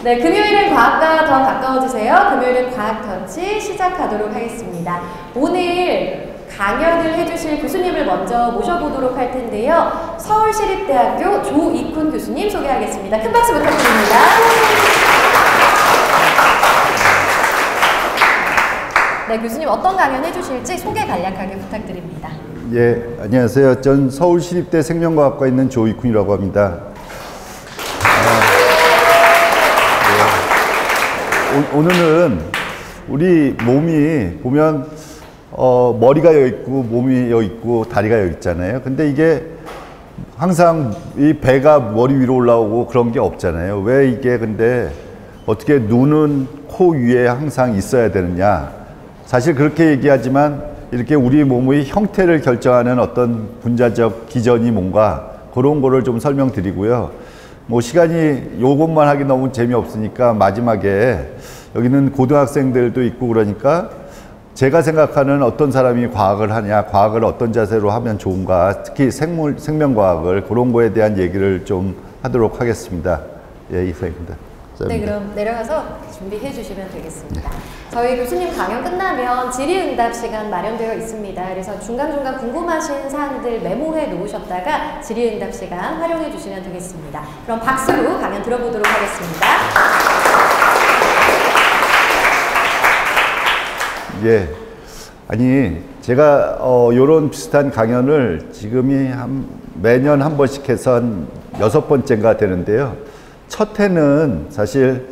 네, 금요일은 과학과 더 가까워지세요. 금요일은 과학 터치 시작하도록 하겠습니다. 오늘 강연을 해주실 교수님을 먼저 모셔보도록 할 텐데요. 서울시립대학교 조이쿤 교수님 소개하겠습니다. 큰 박수 부탁드립니다. 네, 교수님 어떤 강연 해주실지 소개 간략하게 부탁드립니다. 예, 안녕하세요. 전 서울시립대 생명과학과에 있는 조이쿤이라고 합니다. 오늘은 우리 몸이 보면 머리가 여기 있고 몸이 여기 있고 다리가 여기 있잖아요. 근데 이게 항상 이 배가 머리 위로 올라오고 그런 게 없잖아요. 왜 이게 근데 어떻게 눈은 코 위에 항상 있어야 되느냐. 사실 그렇게 얘기하지만 이렇게 우리 몸의 형태를 결정하는 어떤 분자적 기전이 뭔가 그런 거를 좀 설명드리고요. 뭐 시간이 요것만 하기 너무 재미없으니까 마지막에 여기는 고등학생들도 있고 그러니까 제가 생각하는 어떤 사람이 과학을 하냐, 과학을 어떤 자세로 하면 좋은가, 특히 생명과학을 그런 거에 대한 얘기를 좀 하도록 하겠습니다. 예, 이상입니다. 네, 그럼 내려가서 준비해 주시면 되겠습니다. 저희 교수님 강연 끝나면 질의응답 시간 마련되어 있습니다. 그래서 중간중간 궁금하신 사항들 메모해 놓으셨다가 질의응답 시간 활용해 주시면 되겠습니다. 그럼 박수로 강연 들어보도록 하겠습니다. 예. 아니, 제가 요런 비슷한 강연을 지금이 매년 한 번씩 해서 한 6번째인가 되는데요. 첫 해는 사실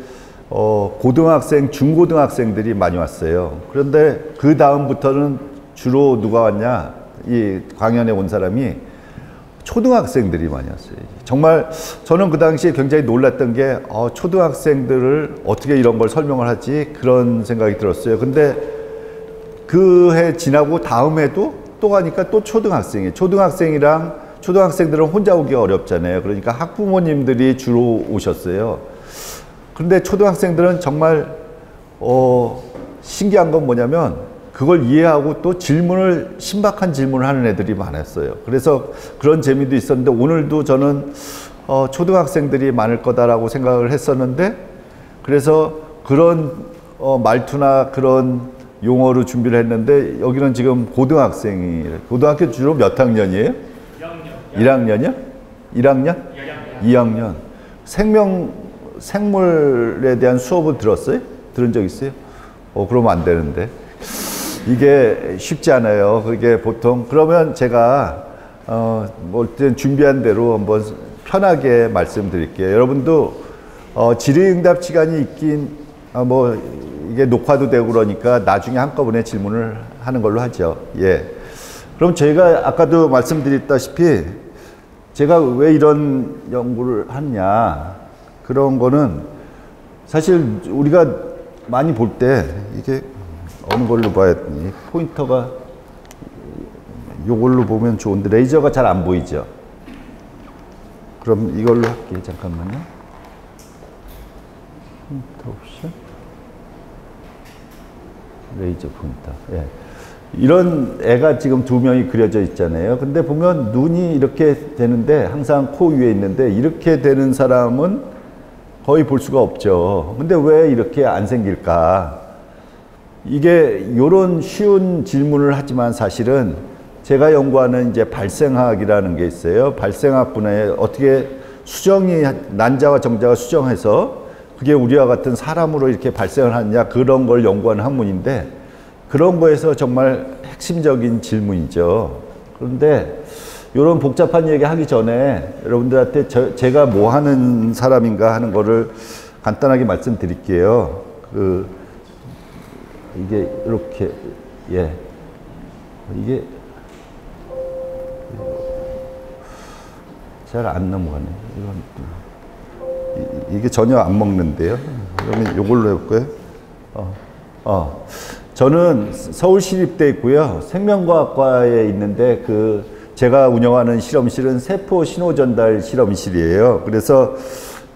고등학생, 중고등학생들이 많이 왔어요. 그런데 그 다음부터는 주로 누가 왔냐? 이 강연에 온 사람이 초등학생들이 많이 왔어요. 정말 저는 그 당시에 굉장히 놀랐던 게 초등학생들을 어떻게 이런 걸 설명을 하지? 그런 생각이 들었어요. 근데 그 해 지나고 다음 해도 또 가니까 또 초등학생이에요. 초등학생들은 혼자 오기 어렵잖아요. 그러니까 학부모님들이 주로 오셨어요. 그런데 초등학생들은 정말 신기한 건 뭐냐면 그걸 이해하고 또 신박한 질문을 하는 애들이 많았어요. 그래서 그런 재미도 있었는데 오늘도 저는 초등학생들이 많을 거다라고 생각을 했었는데 그래서 그런 말투나 그런 용어로 준비를 했는데 여기는 지금 고등학생이에요. 고등학교 주로 몇 학년이에요? 1학년이요? 1학년? 2학년. 생물에 대한 수업을 들었어요? 들은 적 있어요? 그러면 안 되는데. 이게 쉽지 않아요. 그게 보통. 그러면 제가, 준비한 대로 한번 편하게 말씀드릴게요. 여러분도, 질의응답 시간이 있긴, 이게 녹화도 되고 그러니까 나중에 한꺼번에 질문을 하는 걸로 하죠. 예. 그럼 저희가 아까도 말씀드렸다시피 제가 왜 이런 연구를 하냐 그런 거는 사실 우리가 많이 볼 때 이게 어느 걸로 봐야 되니 포인터가 요걸로 보면 좋은데 레이저가 잘 안 보이죠. 그럼 이걸로 할게요. 잠깐만요. 포인터 옵션 레이저 포인터. 예. 이런 애가 지금 2명이 그려져 있잖아요. 근데 보면 눈이 이렇게 되는데 항상 코 위에 있는데 이렇게 되는 사람은 거의 볼 수가 없죠. 근데 왜 이렇게 안 생길까? 이게 요런 쉬운 질문을 하지만 사실은 제가 연구하는 이제 발생학이라는 게 있어요. 발생학 분야에 어떻게 수정이 난자와 정자가 수정해서 그게 우리와 같은 사람으로 이렇게 발생을 하느냐 그런 걸 연구하는 학문인데 그런 거에서 정말 핵심적인 질문이죠. 그런데 이런 복잡한 얘기 하기 전에 여러분들한테 제가 뭐 하는 사람인가 하는 거를 간단하게 말씀드릴게요. 이게 이렇게, 예. 이게 잘 안 넘어가네. 이게 전혀 안 먹는데요. 그러면 이걸로 해볼까요? 저는 서울시립대에 있고요. 생명과학과에 있는데 제가 운영하는 실험실은 세포 신호전달 실험실이에요. 그래서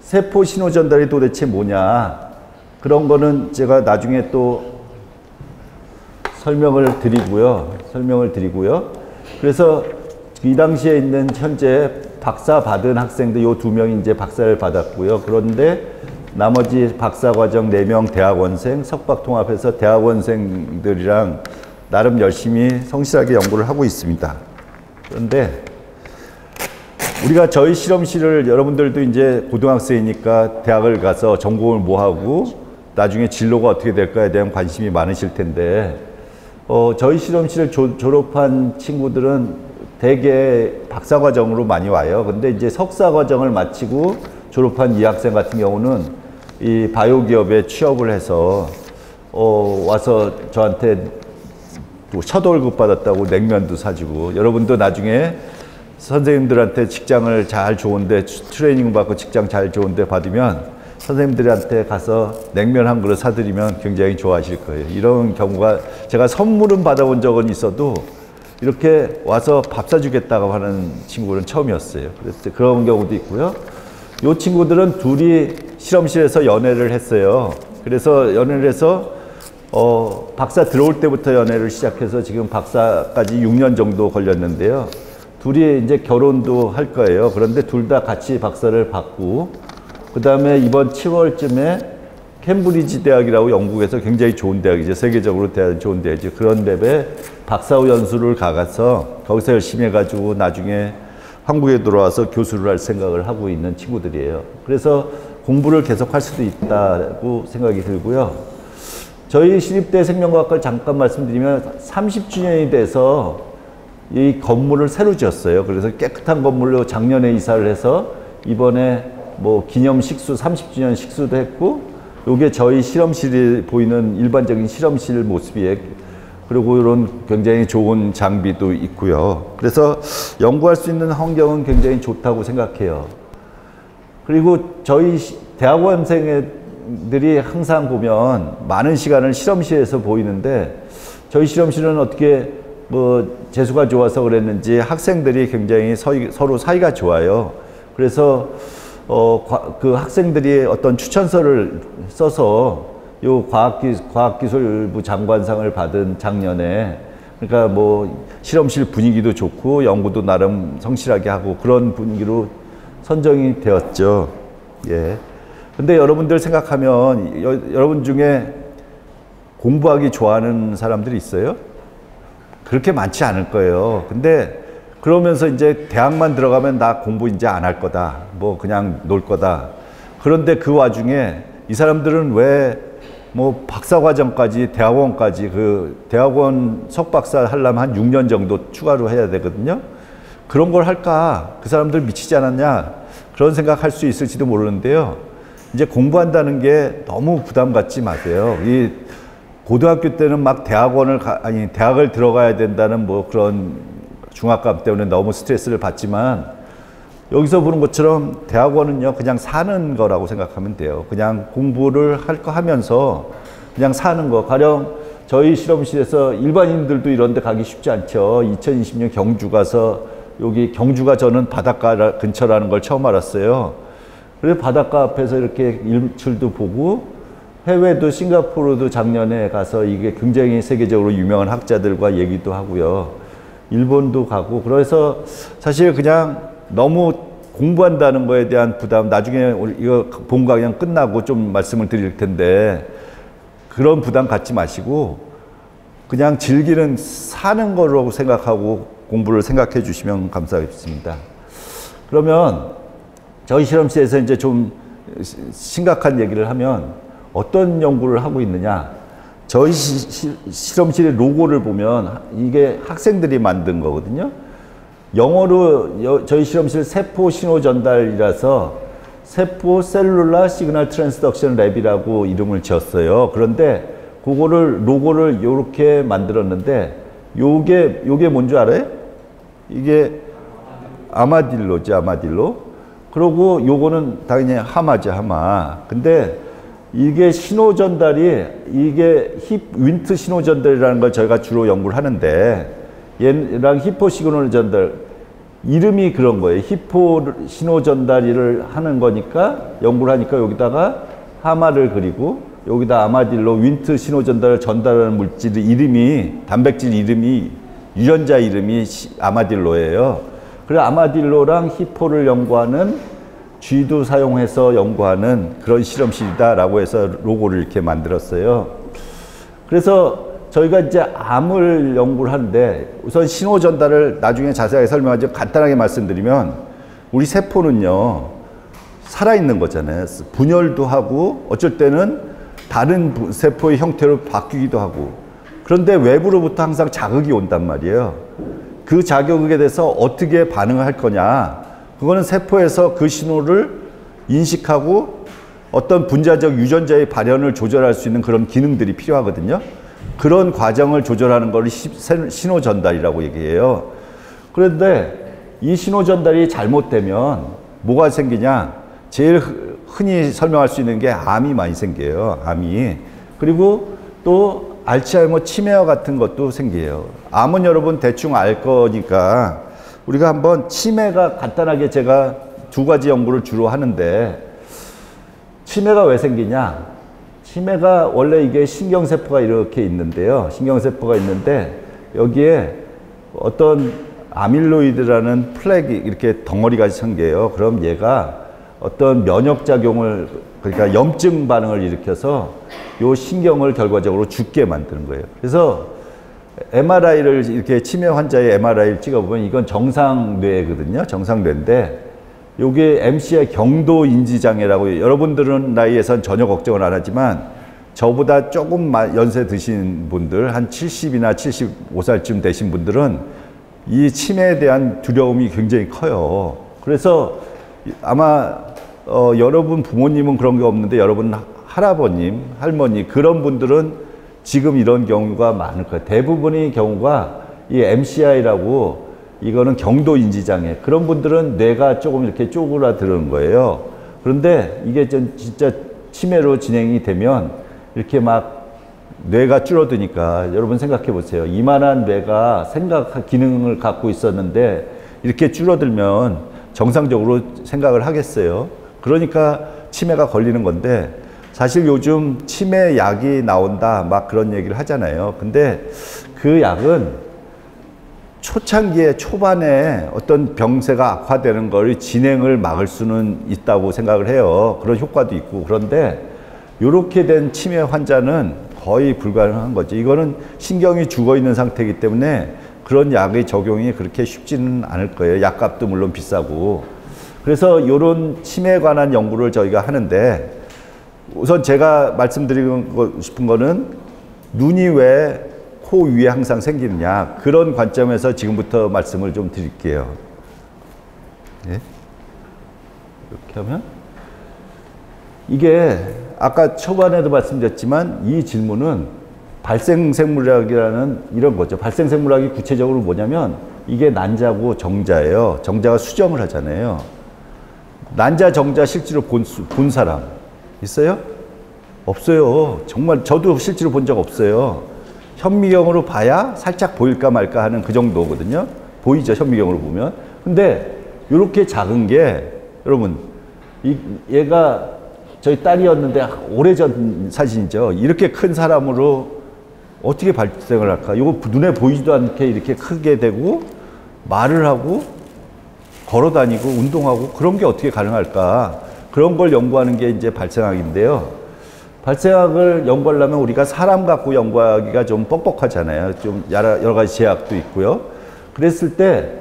세포 신호전달이 도대체 뭐냐 그런 거는 제가 나중에 또 설명을 드리고요. 그래서 이 당시에 있는 현재 박사 받은 학생들 요 2명이 이제 박사를 받았고요. 그런데 나머지 박사과정 4명 대학원생, 석박통합해서 대학원생들이랑 나름 열심히 성실하게 연구를 하고 있습니다. 그런데 우리가 저희 실험실을 여러분들도 이제 고등학생이니까 대학을 가서 전공을 뭐 하고 나중에 진로가 어떻게 될까에 대한 관심이 많으실 텐데 저희 실험실을 졸업한 친구들은 대개 박사과정으로 많이 와요. 근데 이제 석사과정을 마치고 졸업한 이 학생 같은 경우는 이 바이오 기업에 취업을 해서 와서 저한테 또 첫 월급 받았다고 냉면도 사주고, 여러분도 나중에 선생님들한테 직장을 잘 좋은데 트레이닝 받고 직장 잘 좋은데 받으면 선생님들한테 가서 냉면 한 그릇 사드리면 굉장히 좋아하실 거예요. 이런 경우가, 제가 선물은 받아본 적은 있어도 이렇게 와서 밥 사주겠다고 하는 친구는 처음이었어요. 그런 경우도 있고요. 이 친구들은 둘이 실험실에서 연애를 했어요. 그래서 연애를 해서 박사 들어올 때부터 연애를 시작해서 지금 박사까지 6년 정도 걸렸는데요. 둘이 이제 결혼도 할 거예요. 그런데 둘 다 같이 박사를 받고, 그 다음에 이번 7월쯤에 캠브리지 대학이라고 영국에서 굉장히 좋은 대학이죠. 세계적으로 좋은 대학이죠. 그런 랩에 박사후 연수를 가서 거기서 열심히 해가지고 나중에 한국에 돌아와서 교수를 할 생각을 하고 있는 친구들이에요. 그래서 공부를 계속할 수도 있다고 생각이 들고요. 저희 시립대 생명과학과를 잠깐 말씀드리면 30주년이 돼서 이 건물을 새로 지었어요. 그래서 깨끗한 건물로 작년에 이사를 해서 이번에 뭐 기념 식수 30주년 식수도 했고, 요게 저희 실험실이 보이는 일반적인 실험실 모습이에요. 그리고 이런 굉장히 좋은 장비도 있고요. 그래서 연구할 수 있는 환경은 굉장히 좋다고 생각해요. 그리고 저희 대학원생들이 항상 보면 많은 시간을 실험실에서 보이는데, 저희 실험실은 어떻게 뭐 재수가 좋아서 그랬는지 학생들이 굉장히 서로 사이가 좋아요. 그래서 그 학생들이 어떤 추천서를 써서 요 과학기술부 장관상을 받은 작년에, 그러니까 뭐 실험실 분위기도 좋고 연구도 나름 성실하게 하고 그런 분위기로 선정이 되었죠. 예. 근데 여러분들 생각하면 여러분 중에 공부하기 좋아하는 사람들이 있어요? 그렇게 많지 않을 거예요. 근데 그러면서 이제 대학만 들어가면 나 공부 이제 안 할 거다. 뭐 그냥 놀 거다. 그런데 그 와중에 이 사람들은 왜 뭐 박사과정까지 대학원까지, 그 대학원 석박사 하려면 한 6년 정도 추가로 해야 되거든요. 그런 걸 할까? 그 사람들 미치지 않았냐? 그런 생각할 수 있을지도 모르는데요. 이제 공부한다는 게 너무 부담 갖지 마세요. 이 고등학교 때는 막 대학을 들어가야 된다는 뭐 그런 중압감 때문에 너무 스트레스를 받지만, 여기서 보는 것처럼 대학원은요 그냥 사는 거라고 생각하면 돼요. 그냥 공부를 할 거 하면서 그냥 사는 거. 가령 저희 실험실에서 일반인들도 이런 데 가기 쉽지 않죠. 2020년 경주 가서, 여기 경주가 저는 바닷가 근처라는 걸 처음 알았어요. 그래서 바닷가 앞에서 이렇게 일출도 보고, 해외도 싱가포르도 작년에 가서 이게 굉장히 세계적으로 유명한 학자들과 얘기도 하고요. 일본도 가고. 그래서 사실 그냥 너무 공부한다는 거에 대한 부담, 나중에 이거 본 강연 끝나고 좀 말씀을 드릴 텐데, 그런 부담 갖지 마시고 그냥 즐기는 사는 거라고 생각하고 공부를 생각해 주시면 감사하겠습니다. 그러면 저희 실험실에서 이제 좀 심각한 얘기를 하면 어떤 연구를 하고 있느냐. 저희 실험실의 로고를 보면 이게 학생들이 만든 거거든요. 영어로 저희 실험실 세포 신호 전달이라서 세포 셀룰라 시그널 트랜스덕션 랩이라고 이름을 지었어요. 그런데 그거를 로고를 요렇게 만들었는데, 요게 뭔지 알아요? 이게 아마딜로죠, 아마딜로. 그리고 요거는 당연히 하마죠, 하마. 근데 이게 신호 전달이, 이게 윈트 신호 전달이라는 걸 저희가 주로 연구를 하는데, 얘랑 히포 시그널 전달, 이름이 그런 거예요. 히포 신호 전달을 하는 거니까, 연구를 하니까 여기다가 하마를 그리고 여기다 아마딜로 윈트 신호 전달을 전달하는 물질 이름이, 단백질 이름이, 유전자 이름이 아마딜로예요. 그래서 아마딜로랑 히포를 연구하는 쥐도 사용해서 연구하는 그런 실험실이다라고 해서 로고를 이렇게 만들었어요. 그래서 저희가 이제 암을 연구를 하는데 우선 신호 전달을 나중에 자세하게 설명하지만 간단하게 말씀드리면 우리 세포는요 살아있는 거잖아요. 분열도 하고 어쩔 때는 다른 세포의 형태로 바뀌기도 하고 그런데 외부로부터 항상 자극이 온단 말이에요. 그 자극에 대해서 어떻게 반응을 할 거냐 그거는 세포에서 그 신호를 인식하고 어떤 분자적 유전자의 발현을 조절할 수 있는 그런 기능들이 필요하거든요. 그런 과정을 조절하는 걸 신호 전달이라고 얘기해요. 그런데 이 신호 전달이 잘못되면 뭐가 생기냐? 제일 흔히 설명할 수 있는 게 암이 많이 생겨요. 암이. 그리고 또 알츠하이머 치매와 같은 것도 생겨요. 암은 여러분 대충 알 거니까 우리가 한번 치매가 간단하게 제가 두 가지 연구를 주로 하는데 치매가 왜 생기냐? 치매가 원래 이게 신경세포가 이렇게 있는데요. 신경세포가 있는데 여기에 어떤 아밀로이드라는 플렉이 이렇게 덩어리가 생겨요. 그럼 얘가 어떤 면역작용을 그러니까 염증 반응을 일으켜서 요 신경을 결과적으로 죽게 만드는 거예요. 그래서 MRI를 이렇게 치매 환자의 MRI를 찍어보면 이건 정상뇌거든요. 정상뇌인데 요게 MCI 경도인지장애라고 여러분들은 나이에선 전혀 걱정을 안 하지만 저보다 조금 연세 드신 분들 한 70이나 75살쯤 되신 분들은 이 치매에 대한 두려움이 굉장히 커요. 그래서 아마 여러분 부모님은 그런 게 없는데 여러분 할아버님, 할머니 그런 분들은 지금 이런 경우가 많을 거예요. 대부분의 경우가 이 MCI라고 이거는 경도인지장애 그런 분들은 뇌가 조금 이렇게 쪼그라드는 거예요. 그런데 이게 진짜 치매로 진행이 되면 이렇게 막 뇌가 줄어드니까 여러분 생각해 보세요. 이만한 뇌가 생각 기능을 갖고 있었는데 이렇게 줄어들면 정상적으로 생각을 하겠어요. 그러니까 치매가 걸리는 건데 사실 요즘 치매 약이 나온다 막 그런 얘기를 하잖아요. 근데 그 약은 초창기에 초반에 어떤 병세가 악화되는 걸 진행을 막을 수는 있다고 생각을 해요. 그런 효과도 있고. 그런데 이렇게 된 치매 환자는 거의 불가능한 거죠. 이거는 신경이 죽어 있는 상태이기 때문에 그런 약의 적용이 그렇게 쉽지는 않을 거예요. 약값도 물론 비싸고. 그래서 이런 치매에 관한 연구를 저희가 하는데 우선 제가 말씀드리고 싶은 거는 눈이 왜 코 위에 항상 생기느냐 그런 관점에서 지금부터 말씀을 좀 드릴게요. 예? 이렇게 하면 이게 아까 초반에도 말씀드렸지만 이 질문은 발생생물학이라는 이런 거죠. 발생생물학이 구체적으로 뭐냐면 이게 난자고 정자예요. 정자가 수정을 하잖아요. 난자 정자 실제로 본 사람 있어요? 없어요. 정말 저도 실제로 본 적 없어요. 현미경으로 봐야 살짝 보일까 말까 하는 그 정도거든요. 보이죠? 현미경으로 보면. 근데 이렇게 작은 게 여러분 얘가 저희 딸이었는데 오래전 사진이죠. 이렇게 큰 사람으로 어떻게 발생을 할까? 이거 눈에 보이지도 않게 이렇게 크게 되고 말을 하고 걸어 다니고 운동하고 그런 게 어떻게 가능할까? 그런 걸 연구하는 게 이제 발생학인데요. 발생학을 연구하려면 우리가 사람 갖고 연구하기가 좀 뻑뻑하잖아요. 좀 여러 가지 제약도 있고요. 그랬을 때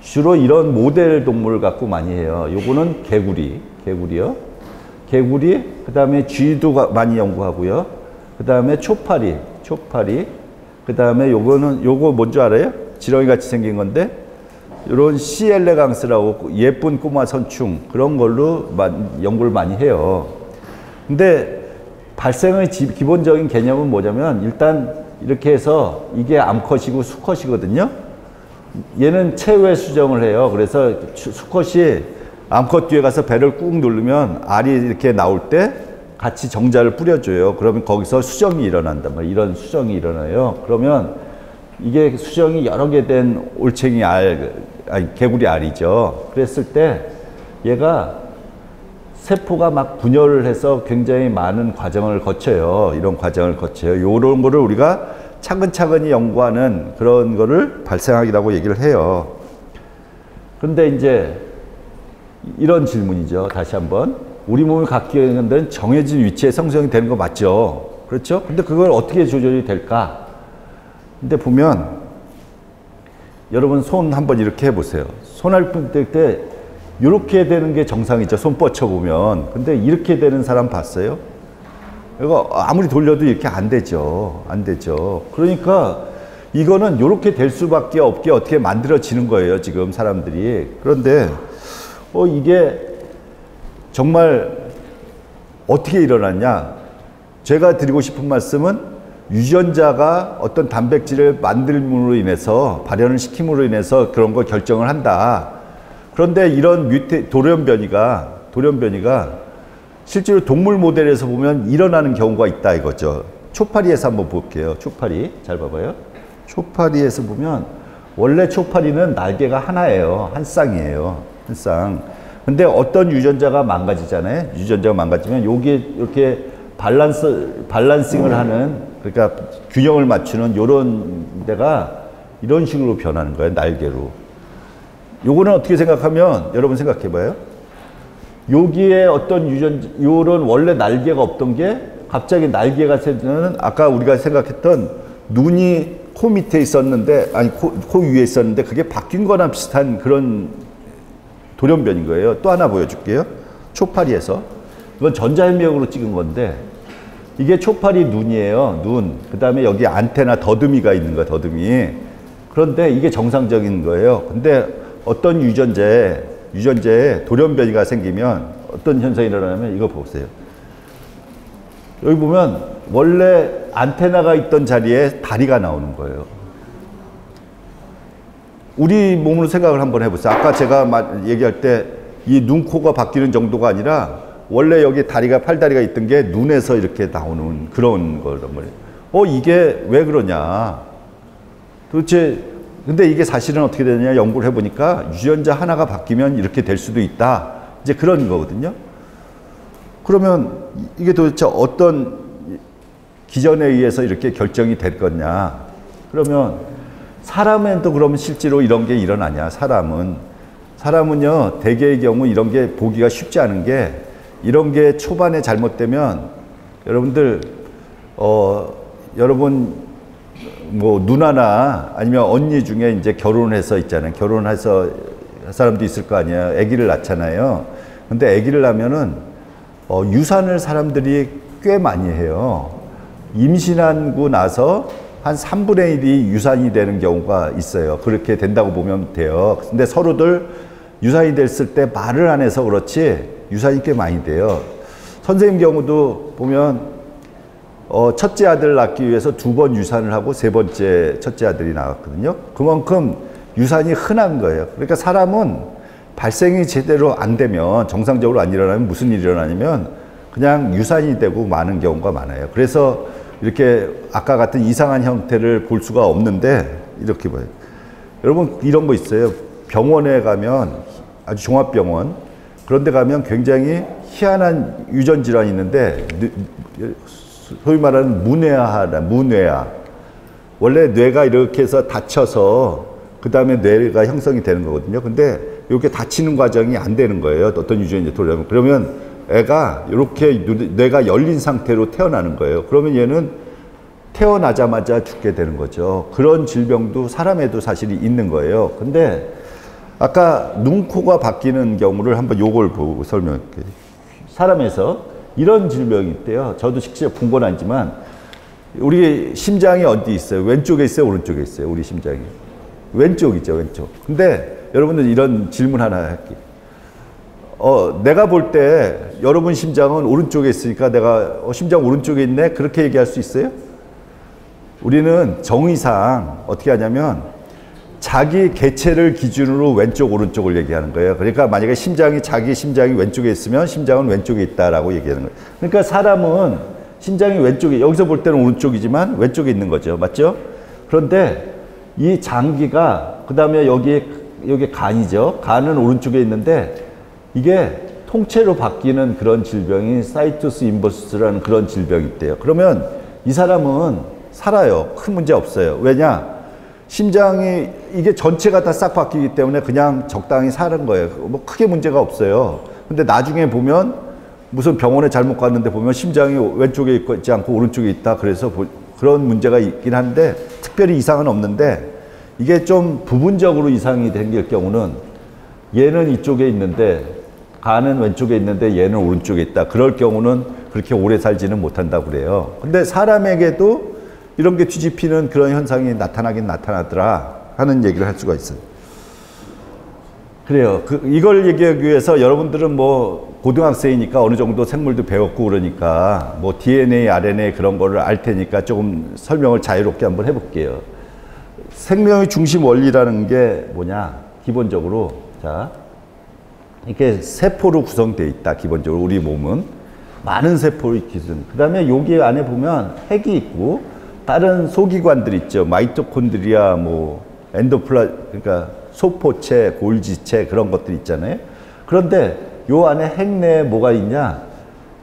주로 이런 모델 동물을 갖고 많이 해요. 요거는 개구리요. 개구리, 그 다음에 쥐도 많이 연구하고요. 그 다음에 초파리. 그 다음에 요거 뭔지 알아요? 지렁이 같이 생긴 건데 요런 C 엘레강스라고 예쁜 꼬마 선충 그런 걸로 연구를 많이 해요. 근데 발생의 기본적인 개념은 뭐냐면 일단 이렇게 해서 이게 암컷이고 수컷이거든요. 얘는 체외 수정을 해요. 그래서 수컷이 암컷 뒤에 가서 배를 꾹 누르면 알이 이렇게 나올 때 같이 정자를 뿌려줘요. 그러면 거기서 수정이 일어난단 말이에요. 이런 수정이 일어나요. 그러면 이게 수정이 여러 개 된 올챙이 개구리 알이죠. 그랬을 때 얘가 세포가 막 분열을 해서 굉장히 많은 과정을 거쳐요. 이런 과정을 거쳐요. 이런 거를 우리가 차근차근히 연구하는 그런 거를 발생학이라고 얘기를 해요. 그런데 이제 이런 질문이죠. 다시 한번. 우리 몸이 갖게 되는 데는 정해진 위치에 생성이 되는 거 맞죠? 그렇죠? 근데 그걸 어떻게 조절이 될까? 근데 보면 여러분 손 한번 이렇게 해보세요. 손을 뗄 때 이렇게 되는 게 정상이죠. 손 뻗쳐보면. 근데 이렇게 되는 사람 봤어요? 이거 아무리 돌려도 이렇게 안 되죠. 안 되죠. 그러니까 이거는 이렇게 될 수밖에 없게 어떻게 만들어지는 거예요. 지금 사람들이. 그런데 이게 정말 어떻게 일어났냐? 제가 드리고 싶은 말씀은 유전자가 어떤 단백질을 만들므로 인해서 발현을 시킴으로 인해서 그런 걸 결정을 한다. 그런데 이런 돌연변이가 실제로 동물 모델에서 보면 일어나는 경우가 있다 이거죠. 초파리에서 한번 볼게요. 초파리 잘 봐봐요. 초파리에서 보면 원래 초파리는 날개가 하나예요. 한 쌍이에요. 한 쌍. 근데 어떤 유전자가 망가지잖아요. 유전자가 망가지면 여기에 이렇게 밸런싱을 하는, 그러니까 균형을 맞추는 요런 데가 이런 식으로 변하는 거예요. 날개로. 요거는 어떻게 생각하면 여러분 생각해 봐요. 여기에 어떤 요런 원래 날개가 없던 게 갑자기 날개가 생기는, 아까 우리가 생각했던 눈이 코 밑에 있었는데, 아니 코 위에 있었는데 그게 바뀐 거나 비슷한 그런 돌연변인 거예요. 또 하나 보여줄게요. 초파리에서. 이건 전자현미경으로 찍은 건데 이게 초파리 눈이에요. 눈. 그 다음에 여기 안테나 더듬이가 있는 거야. 더듬이. 그런데 이게 정상적인 거예요. 근데 어떤 유전자에 돌연변이가 생기면 어떤 현상이 일어나면 이거 보세요. 여기 보면 원래 안테나가 있던 자리에 다리가 나오는 거예요. 우리 몸으로 생각을 한번 해보세요. 아까 제가 얘기할 때 이 눈, 코가 바뀌는 정도가 아니라 원래 여기 다리가, 팔다리가 있던 게 눈에서 이렇게 나오는 그런 거란 말이에요. 이게 왜 그러냐. 도대체, 근데 이게 사실은 어떻게 되느냐 연구를 해보니까 유전자 하나가 바뀌면 이렇게 될 수도 있다. 이제 그런 거거든요. 그러면 이게 도대체 어떤 기전에 의해서 이렇게 결정이 될 거냐. 그러면 사람에도 그러면 실제로 이런 게 일어나냐. 사람은요 대개의 경우 이런 게 보기가 쉽지 않은 게, 이런 게 초반에 잘못되면 여러분들 여러분 뭐 누나나 아니면 언니 중에 이제 결혼해서 있잖아요. 결혼해서 사람도 있을 거 아니에요. 아기를 낳잖아요. 근데 아기를 낳으면은 유산을 사람들이 꽤 많이 해요. 임신하고 나서 한 3분의 1이 유산이 되는 경우가 있어요. 그렇게 된다고 보면 돼요. 근데 서로들 유산이 됐을 때 말을 안 해서 그렇지 유산이 꽤 많이 돼요. 선생님 경우도 보면 첫째 아들을 낳기 위해서 2번 유산을 하고 3번째 첫째 아들이 나왔거든요. 그만큼 유산이 흔한 거예요. 그러니까 사람은 발생이 제대로 안 되면, 정상적으로 안 일어나면 무슨 일이 일어나냐면 그냥 유산이 되고 마는 경우가 많아요. 그래서 이렇게 아까 같은 이상한 형태를 볼 수가 없는데 이렇게 봐요. 여러분 이런 거 있어요. 병원에 가면, 아주 종합병원 그런 데 가면 굉장히 희한한 유전 질환이 있는데 소위 말하는 문뇌아. 원래 뇌가 이렇게 해서 다쳐서 그 다음에 뇌가 형성이 되는 거거든요. 근데 이렇게 다치는 과정이 안 되는 거예요. 어떤 유전이 돌아오면. 그러면 애가 이렇게 뇌가 열린 상태로 태어나는 거예요. 그러면 얘는 태어나자마자 죽게 되는 거죠. 그런 질병도 사람에도 사실이 있는 거예요. 근데 아까 눈, 코가 바뀌는 경우를 한번 요걸 보고 설명할게요. 사람에서 이런 질병이 있대요. 저도 직접 본 건 아니지만 우리 심장이 어디 있어요? 왼쪽에 있어요? 오른쪽에 있어요? 우리 심장이. 왼쪽이죠, 왼쪽. 근데 여러분들 이런 질문 하나 할게요. 내가 볼 때 여러분 심장은 오른쪽에 있으니까 내가 심장 오른쪽에 있네? 그렇게 얘기할 수 있어요? 우리는 정의상 어떻게 하냐면 자기 개체를 기준으로 왼쪽, 오른쪽을 얘기하는 거예요. 그러니까 만약에 자기 심장이 왼쪽에 있으면 심장은 왼쪽에 있다라고 얘기하는 거예요. 그러니까 사람은 심장이 왼쪽에, 여기서 볼 때는 오른쪽이지만 왼쪽에 있는 거죠. 맞죠? 그런데 이 장기가, 그 다음에 여기 간이죠. 간은 오른쪽에 있는데 이게 통째로 바뀌는 그런 질병이 사이투스 인버스라는 그런 질병이 있대요. 그러면 이 사람은 살아요. 큰 문제 없어요. 왜냐? 심장이 이게 전체가 다 싹 바뀌기 때문에 그냥 적당히 사는 거예요. 뭐 크게 문제가 없어요. 근데 나중에 보면 무슨 병원에 잘못 갔는데 보면 심장이 왼쪽에 있지 않고 오른쪽에 있다. 그래서 그런 문제가 있긴 한데 특별히 이상은 없는데 이게 좀 부분적으로 이상이 생길 경우는 얘는 이쪽에 있는데 간은 왼쪽에 있는데 얘는 오른쪽에 있다. 그럴 경우는 그렇게 오래 살지는 못한다고 그래요. 근데 사람에게도 이런 게 뒤집히는 그런 현상이 나타나긴 나타나더라 하는 얘기를 할 수가 있어요. 그래요. 이걸 얘기하기 위해서 여러분들은 뭐 고등학생이니까 어느 정도 생물도 배웠고 그러니까 뭐 DNA, RNA 그런 거를 알 테니까 조금 설명을 자유롭게 한번 해볼게요. 생명의 중심 원리라는 게 뭐냐? 기본적으로 자 이렇게 세포로 구성되어 있다. 기본적으로 우리 몸은 많은 세포로 기준. 그 다음에 여기 안에 보면 핵이 있고 다른 소기관들 있죠. 마이토콘드리아, 뭐 그러니까 소포체, 골지체 그런 것들 있잖아요. 그런데 요 안에 핵 내에 뭐가 있냐?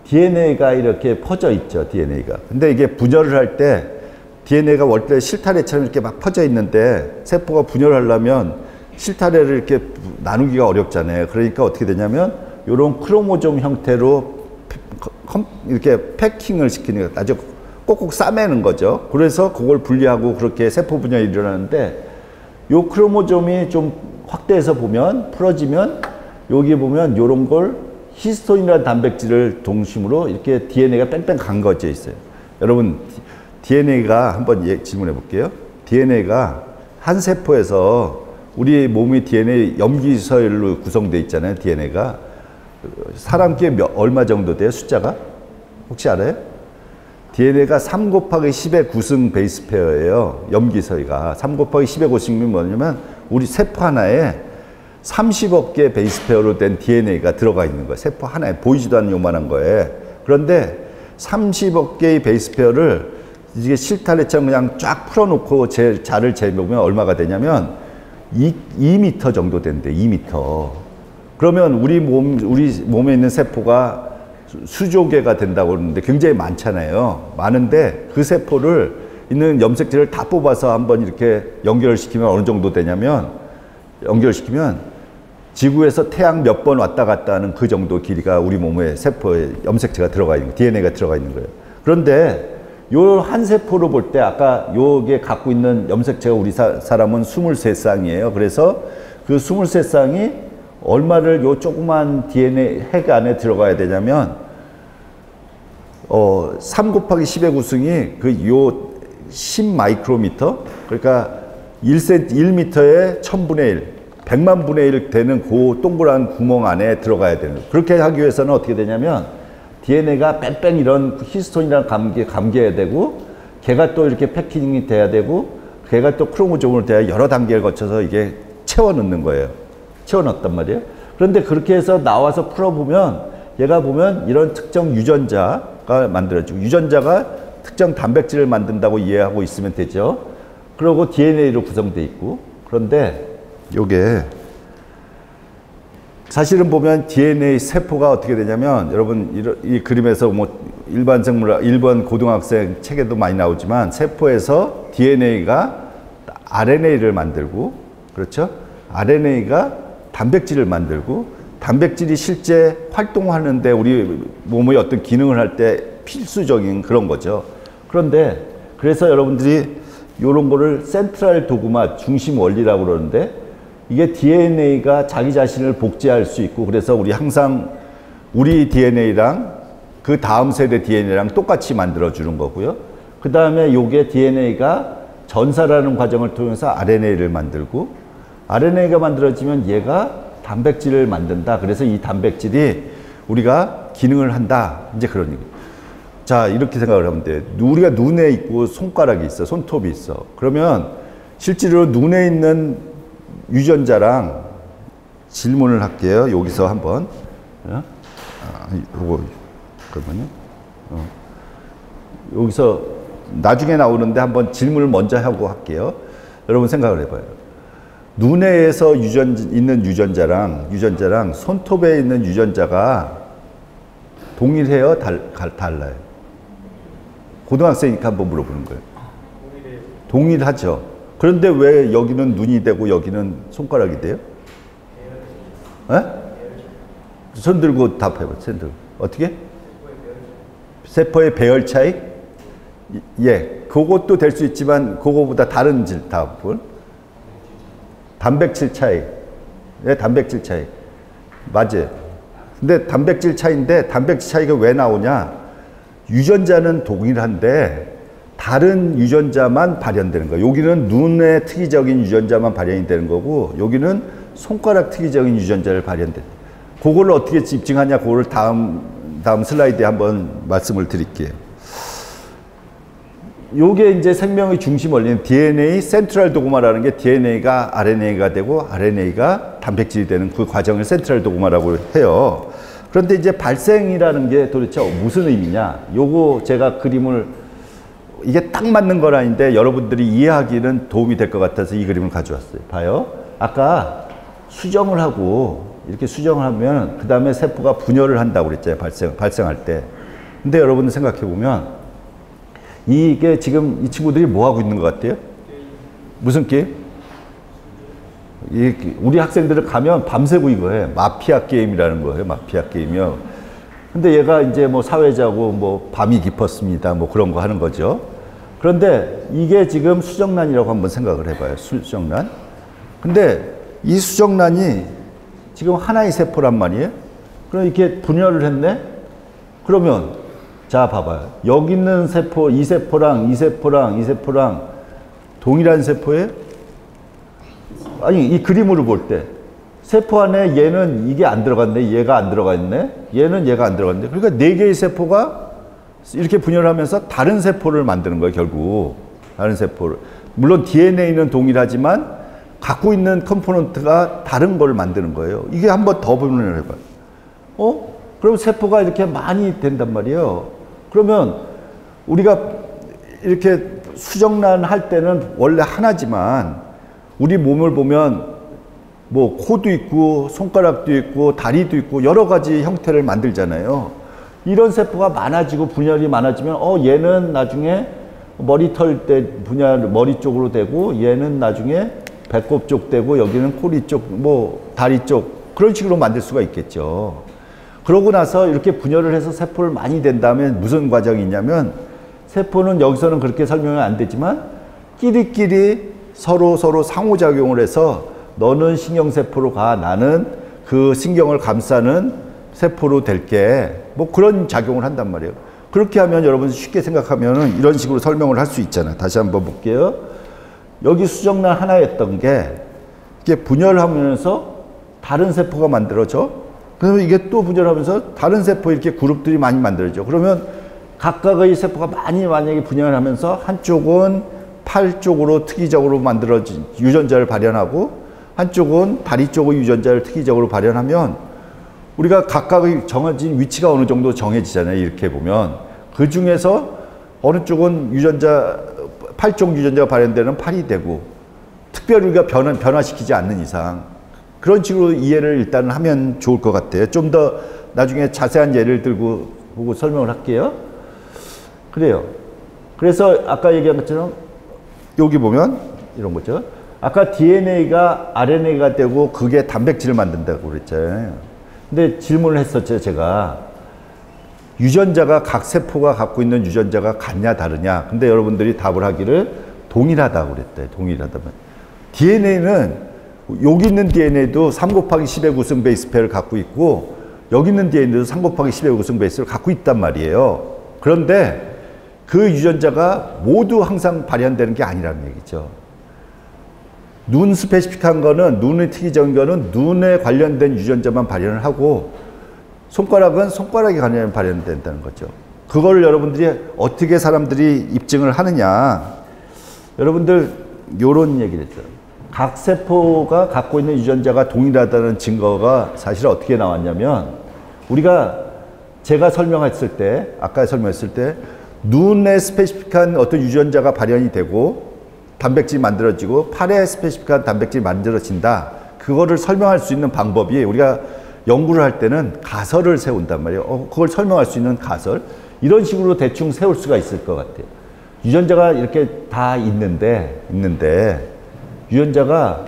DNA가 이렇게 퍼져 있죠. DNA가. 근데 이게 분열을 할 때 DNA가 원래 실타래처럼 이렇게 막 퍼져 있는데 세포가 분열하려면 실타래를 이렇게 나누기가 어렵잖아요. 그러니까 어떻게 되냐면 요런 크로모좀 형태로 이렇게 패킹을 시키는 거 아주 꼭꼭 싸매는 거죠. 그래서 그걸 분리하고 그렇게 세포 분열이 일어나는데 요 크로모좀이 좀 확대해서 보면 풀어지면 여기 보면 요런 걸 히스톤이라는 단백질을 중심으로 이렇게 DNA가 뺑뺑 감겨져 있어요. 여러분 DNA가 한번 질문해 볼게요. DNA가 한 세포에서 우리 몸의 DNA 염기서열로 구성되어 있잖아요. DNA가 사람께 얼마 정도 돼요? 숫자가? 혹시 알아요? DNA가 3 곱하기 10의 9승 베이스 페어예요. 염기서열가 3 곱하기 10의 9승이 뭐냐면 우리 세포 하나에 30억 개의 베이스 페어로 된 DNA가 들어가 있는 거예요. 세포 하나에 보이지도 않는 요만한 거에. 그런데 30억 개의 베이스 페어를 이게 실타래처럼 그냥 쫙 풀어놓고 자를 재보면 얼마가 되냐면 2m 정도 된대. 2m. 그러면 우리 몸에 있는 세포가 수조 개가 된다고 그러는데 굉장히 많잖아요. 많은데 그 세포를 있는 염색체를 다 뽑아서 한번 이렇게 연결시키면 어느 정도 되냐면 연결시키면 지구에서 태양 몇 번 왔다 갔다 하는 그 정도 길이가 우리 몸에 세포에 염색체가 들어가 있는 거예요. DNA가 들어가 있는 거예요. 그런데 요 한 세포로 볼 때 아까 요게 갖고 있는 염색체가 우리 사람은 23쌍이에요. 그래서 그 23쌍이 얼마를 요 조그만 DNA 핵 안에 들어가야 되냐면 3 곱하기 10의 9승이 그 요 10 마이크로미터 그러니까 1m에 1000분의 1 100만 분의 1 되는 그 동그란 구멍 안에 들어가야 되는 거예요. 그렇게 하기 위해서는 어떻게 되냐면 DNA가 뺑뺑 이런 히스톤이랑 감겨야 되고 걔가 또 이렇게 패키징이 돼야 되고 걔가 또 크로모좀으로 돼야 여러 단계를 거쳐서 이게 채워 넣는 거예요. 채워 넣었단 말이에요. 그런데 그렇게 해서 나와서 풀어보면 얘가 보면 이런 특정 유전자가 만들어지고 유전자가 특정 단백질을 만든다고 이해하고 있으면 되죠. 그리고 DNA로 구성되어 있고 그런데 요게 사실은 보면 DNA 세포가 어떻게 되냐면 여러분 이 그림에서 뭐 일반 생물 일반 고등학생 책에도 많이 나오지만 세포에서 DNA가 RNA를 만들고 그렇죠? RNA가 단백질을 만들고 단백질이 실제 활동하는데 우리 몸의 어떤 기능을 할 때 필수적인 그런 거죠. 그런데 그래서 여러분들이 이런 거를 센트럴 도그마 중심 원리라고 그러는데 이게 DNA가 자기 자신을 복제할 수 있고 그래서 우리 항상 우리 DNA랑 그 다음 세대 DNA랑 똑같이 만들어 주는 거고요. 그 다음에 요게 DNA가 전사라는 과정을 통해서 RNA를 만들고 RNA가 만들어지면 얘가 단백질을 만든다. 그래서 이 단백질이 우리가 기능을 한다. 이제 그런 얘기. 자, 이렇게 생각을 하면 돼. 우리가 눈에 있고 손가락이 있어. 손톱이 있어. 그러면 실제로 눈에 있는 유전자랑 질문을 할게요. 여기서 한번. 요거, 잠깐만요. 여기서 나중에 나오는데 한번 질문을 먼저 하고 할게요. 여러분 생각을 해봐요. 눈에서 있는 유전자랑 손톱에 있는 유전자가 동일해요? 달라요? 고등학생이니까 한번 물어보는 거예요. 동일하죠. 그런데 왜 여기는 눈이 되고 여기는 손가락이 돼요? 에? 손 들고 답해봐. 손 들고. 어떻게? 세포의 배열 차이? 예, 그것도 될 수 있지만 그거보다 다른 답을. 단백질 차이. 네, 단백질 차이. 맞아요. 근데 단백질 차이인데 단백질 차이가 왜 나오냐? 유전자는 동일한데 다른 유전자만 발현되는 거예요. 여기는 눈의 특이적인 유전자만 발현이 되는 거고 여기는 손가락 특이적인 유전자를 발현돼. 그거를 어떻게 입증하냐? 그거를 다음 슬라이드에 한번 말씀을 드릴게요. 요게 이제 생명의 중심 원리는 DNA 센트럴 도그마라는 게 DNA가 RNA가 되고 RNA가 단백질이 되는 그 과정을 센트럴 도그마라고 해요. 그런데 이제 발생이라는 게 도대체 무슨 의미냐? 요거 제가 그림을 이게 딱 맞는 건 아닌데 여러분들이 이해하기는 도움이 될 것 같아서 이 그림을 가져왔어요. 봐요. 아까 수정을 하고 이렇게 수정을 하면 그 다음에 세포가 분열을 한다고 그랬잖아요. 발생할 때. 근데 여러분들 생각해 보면 이게 지금 이 친구들이 뭐 하고 있는 것 같아요? 무슨 게임? 우리 학생들을 가면 밤새고 이거 해. 마피아 게임이라는 거예요. 마피아 게임이요. 근데 얘가 이제 뭐 사회자고 뭐 밤이 깊었습니다. 뭐 그런 거 하는 거죠. 그런데 이게 지금 수정란이라고 한번 생각을 해봐요. 수정란. 근데 이 수정란이 지금 하나의 세포란 말이에요. 그럼 이렇게 분열을 했네? 그러면 자, 봐봐요. 여기 있는 세포, 이 세포랑 이 세포랑 이 세포랑 동일한 세포예요? 아니, 이 그림으로 볼 때 세포 안에 얘는 이게 안 들어갔네, 얘가 안 들어가 있네, 얘는 얘가 안 들어갔네. 그러니까 네 개의 세포가 이렇게 분열하면서 다른 세포를 만드는 거예요, 결국. 다른 세포를. 물론 DNA는 동일하지만 갖고 있는 컴포넌트가 다른 걸 만드는 거예요. 이게 한번 더 분열을 해봐요. 그럼 세포가 이렇게 많이 된단 말이에요. 그러면 우리가 이렇게 수정란 할 때는 원래 하나지만 우리 몸을 보면 뭐 코도 있고 손가락도 있고 다리도 있고 여러 가지 형태를 만들잖아요. 이런 세포가 많아지고 분열이 많아지면 얘는 나중에 머리털 때 분열 머리 쪽으로 되고 얘는 나중에 배꼽 쪽 되고 여기는 꼬리 쪽 뭐 다리 쪽 그런 식으로 만들 수가 있겠죠. 그러고 나서 이렇게 분열을 해서 세포를 많이 된 다음에 무슨 과정이 있냐면 세포는 여기서는 그렇게 설명이 안 되지만 끼리끼리 서로 상호작용을 해서 너는 신경세포로 가, 나는 그 신경을 감싸는 세포로 될게 뭐 그런 작용을 한단 말이에요. 그렇게 하면 여러분 쉽게 생각하면 이런 식으로 설명을 할 수 있잖아요. 다시 한번 볼게요. 여기 수정란 하나였던 게 이게 분열하면서 다른 세포가 만들어져. 그러면 이게 또 분열하면서 다른 세포 이렇게 그룹들이 많이 만들어져. 그러면 각각의 세포가 만약에 분열하면서 한쪽은 팔 쪽으로 특이적으로 만들어진 유전자를 발현하고 한쪽은 다리 쪽의 유전자를 특이적으로 발현하면 우리가 각각의 정해진 위치가 어느 정도 정해지잖아요. 이렇게 보면 그 중에서 어느 쪽은 팔 쪽 유전자가 발현되는 팔이 되고 특별히 우리가 변화시키지 않는 이상 그런 식으로 이해를 일단 하면 좋을 것 같아요. 좀 더 나중에 자세한 예를 들고 보고 설명을 할게요. 그래요. 그래서 아까 얘기한 것처럼 여기 보면 이런 거죠. 아까 DNA가 RNA가 되고 그게 단백질을 만든다고 그랬잖아요. 근데 질문을 했었죠, 제가. 유전자가 각 세포가 갖고 있는 유전자가 같냐 다르냐. 근데 여러분들이 답을 하기를 동일하다고 그랬대요. 동일하다면. DNA는 여기 있는 DNA도 3 곱하기 10의 구성 베이스 페어를 갖고 있고 여기 있는 DNA도 3 곱하기 10의 구성 베이스를 갖고 있단 말이에요. 그런데 그 유전자가 모두 항상 발현되는 게 아니라는 얘기죠. 눈 스페시픽한 거는 눈의 특이적인 거는 눈에 관련된 유전자만 발현을 하고 손가락은 손가락에 관련 발현된다는 거죠. 그걸 여러분들이 어떻게 사람들이 입증을 하느냐. 여러분들 요런 얘기를 했어요. 각 세포가 갖고 있는 유전자가 동일하다는 증거가 사실 어떻게 나왔냐면 제가 설명했을 때 아까 설명했을 때 눈에 스페시픽한 어떤 유전자가 발현이 되고 단백질이 만들어지고 팔에 스페시픽한 단백질이 만들어진다. 그거를 설명할 수 있는 방법이 우리가 연구를 할 때는 가설을 세운단 말이에요. 그걸 설명할 수 있는 가설. 이런 식으로 대충 세울 수가 있을 것 같아요. 유전자가 이렇게 다 있는데 유전자가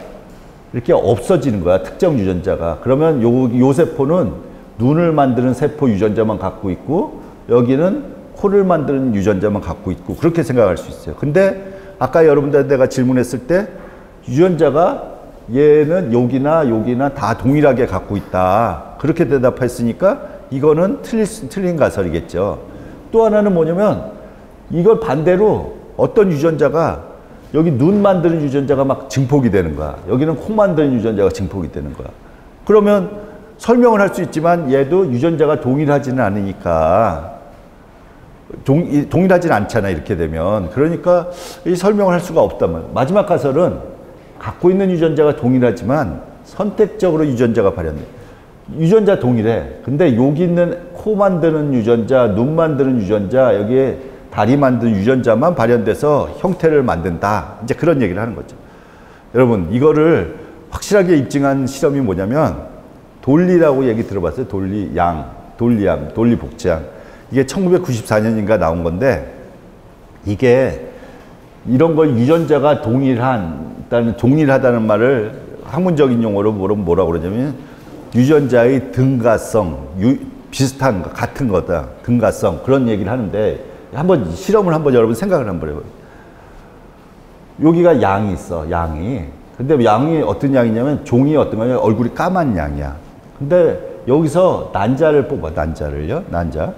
이렇게 없어지는 거야. 특정 유전자가. 그러면 요 세포는 눈을 만드는 세포 유전자만 갖고 있고 여기는 코를 만드는 유전자만 갖고 있고 그렇게 생각할 수 있어요. 근데 아까 여러분들 내가 질문했을 때 유전자가 얘는 여기나 다 동일하게 갖고 있다. 그렇게 대답했으니까 이거는 틀린 가설이겠죠. 또 하나는 뭐냐면 이걸 반대로 어떤 유전자가 여기 눈 만드는 유전자가 막 증폭이 되는 거야. 여기는 코 만드는 유전자가 증폭이 되는 거야. 그러면 설명을 할 수 있지만 얘도 유전자가 동일하지는 않으니까 동일하진 않잖아 이렇게 되면. 그러니까 이 설명을 할 수가 없단 말이야. 마지막 가설은 갖고 있는 유전자가 동일하지만 선택적으로 유전자가 발현돼. 유전자 동일해. 근데 여기 있는 코 만드는 유전자, 눈 만드는 유전자, 여기에 다리 만드는 유전자만 발현돼서 형태를 만든다. 이제 그런 얘기를 하는 거죠. 여러분 이거를 확실하게 입증한 실험이 뭐냐면 돌리라고 얘기 들어봤어요? 돌리양, 돌리복제양. 이게 1994년인가 나온 건데 이게 이런 걸 유전자가 동일하다는 말을 학문적인 용어로 뭐라고 그러냐면 유전자의 등가성, 비슷한 거, 같은 거다. 등가성. 그런 얘기를 하는데 한번 실험을 한번 여러분 생각을 한번 해봐요. 여기가 양이 있어, 양이. 근데 양이 어떤 양이냐면 종이 어떤 거냐면 얼굴이 까만 양이야. 근데 여기서 난자를 뽑아, 난자를요, 난자.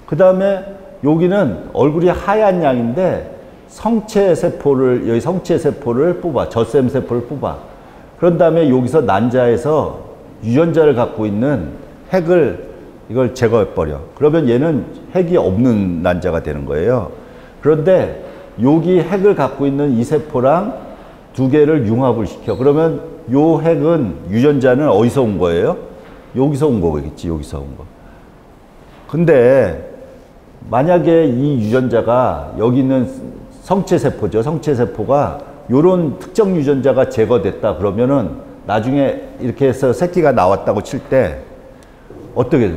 그 다음에 여기는 얼굴이 하얀 양인데 여기 성체세포를 뽑아, 젖샘세포를 뽑아. 그런 다음에 여기서 난자에서 유전자를 갖고 있는 핵을 이걸 제거해버려. 그러면 얘는 핵이 없는 난자가 되는 거예요. 그런데 여기 핵을 갖고 있는 이 세포랑 두 개를 융합을 시켜. 그러면 요 핵은 유전자는 어디서 온 거예요? 여기서 온 거겠지, 여기서 온 거. 근데 만약에 이 유전자가 여기 있는 성체세포죠. 성체세포가 요런 특정 유전자가 제거됐다 그러면은 나중에 이렇게 해서 새끼가 나왔다고 칠 때 어떻게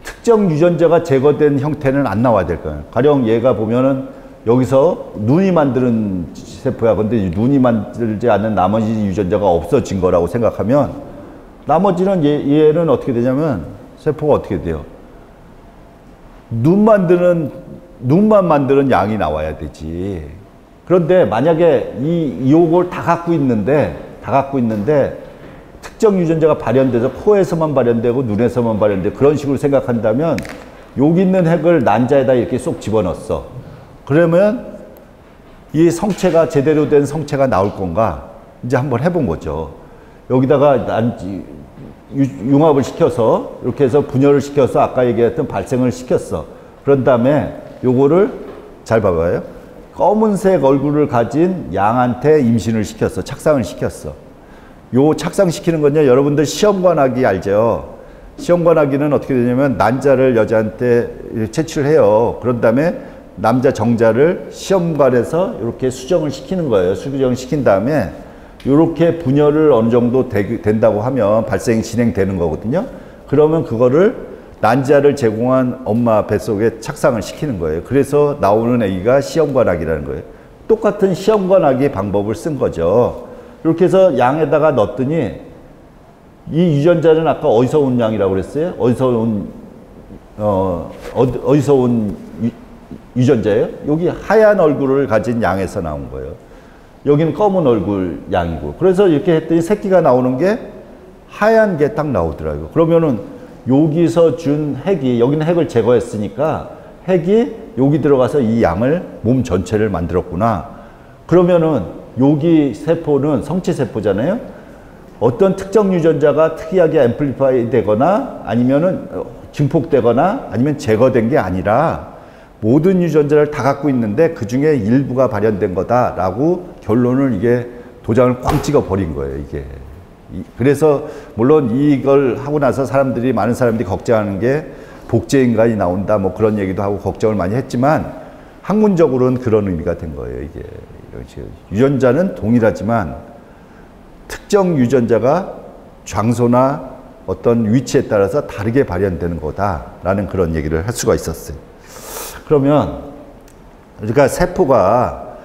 특정 유전자가 제거된 형태는 안 나와야 될 거예요. 가령 얘가 보면은 여기서 눈이 만드는 세포야. 근데 눈이 만들지 않는 나머지 유전자가 없어진 거라고 생각하면 나머지는 얘는 어떻게 되냐면 세포가 어떻게 돼요? 눈만 만드는 양이 나와야 되지. 그런데 만약에 요걸 다 갖고 있는데 특정 유전자가 발현돼서 코에서만 발현되고 눈에서만 발현되고 그런 식으로 생각한다면 여기 있는 핵을 난자에다 이렇게 쏙 집어넣었어. 그러면 이 성체가 제대로 된 성체가 나올 건가? 이제 한번 해본 거죠. 여기다가 융합을 시켜서 이렇게 해서 분열을 시켜서 아까 얘기했던 발생을 시켰어. 그런 다음에 요거를 잘 봐봐요. 검은색 얼굴을 가진 양한테 임신을 시켰어. 착상을 시켰어. 요 착상시키는 건요, 여러분들 시험관아기 알죠? 시험관아기는 어떻게 되냐면 난자를 여자한테 채취를 해요. 그런 다음에 남자 정자를 시험관에서 이렇게 수정을 시키는 거예요. 수정을 시킨 다음에 이렇게 분열을 어느 정도 된다고 하면 발생이 진행되는 거거든요. 그러면 그거를 난자를 제공한 엄마 뱃속에 착상을 시키는 거예요. 그래서 나오는 아기가 시험관아기라는 거예요. 똑같은 시험관아기 방법을 쓴 거죠. 이렇게 해서 양에다가 넣었더니 이 유전자는 아까 어디서 온 양이라고 그랬어요? 어디서 온 유전자예요? 여기 하얀 얼굴을 가진 양에서 나온 거예요. 여기는 검은 얼굴 양이고. 그래서 이렇게 했더니 새끼가 나오는 게 하얀 게 딱 나오더라고요. 그러면은 여기서 준 핵이, 여기는 핵을 제거했으니까 핵이 여기 들어가서 이 양을 몸 전체를 만들었구나. 그러면은 여기 세포는 성체세포잖아요. 어떤 특정 유전자가 특이하게 앰플리파이 되거나 아니면은 증폭되거나 아니면 제거된 게 아니라 모든 유전자를 다 갖고 있는데 그 중에 일부가 발현된 거다라고 결론을 이게 도장을 꽝 찍어 버린 거예요, 이게. 그래서 물론 이걸 하고 나서 많은 사람들이 걱정하는 게 복제인간이 나온다 뭐 그런 얘기도 하고 걱정을 많이 했지만 학문적으로는 그런 의미가 된 거예요, 이게. 유전자는 동일하지만 특정 유전자가 장소나 어떤 위치에 따라서 다르게 발현되는 거다라는 그런 얘기를 할 수가 있었어요. 그러면 그러니까 세포가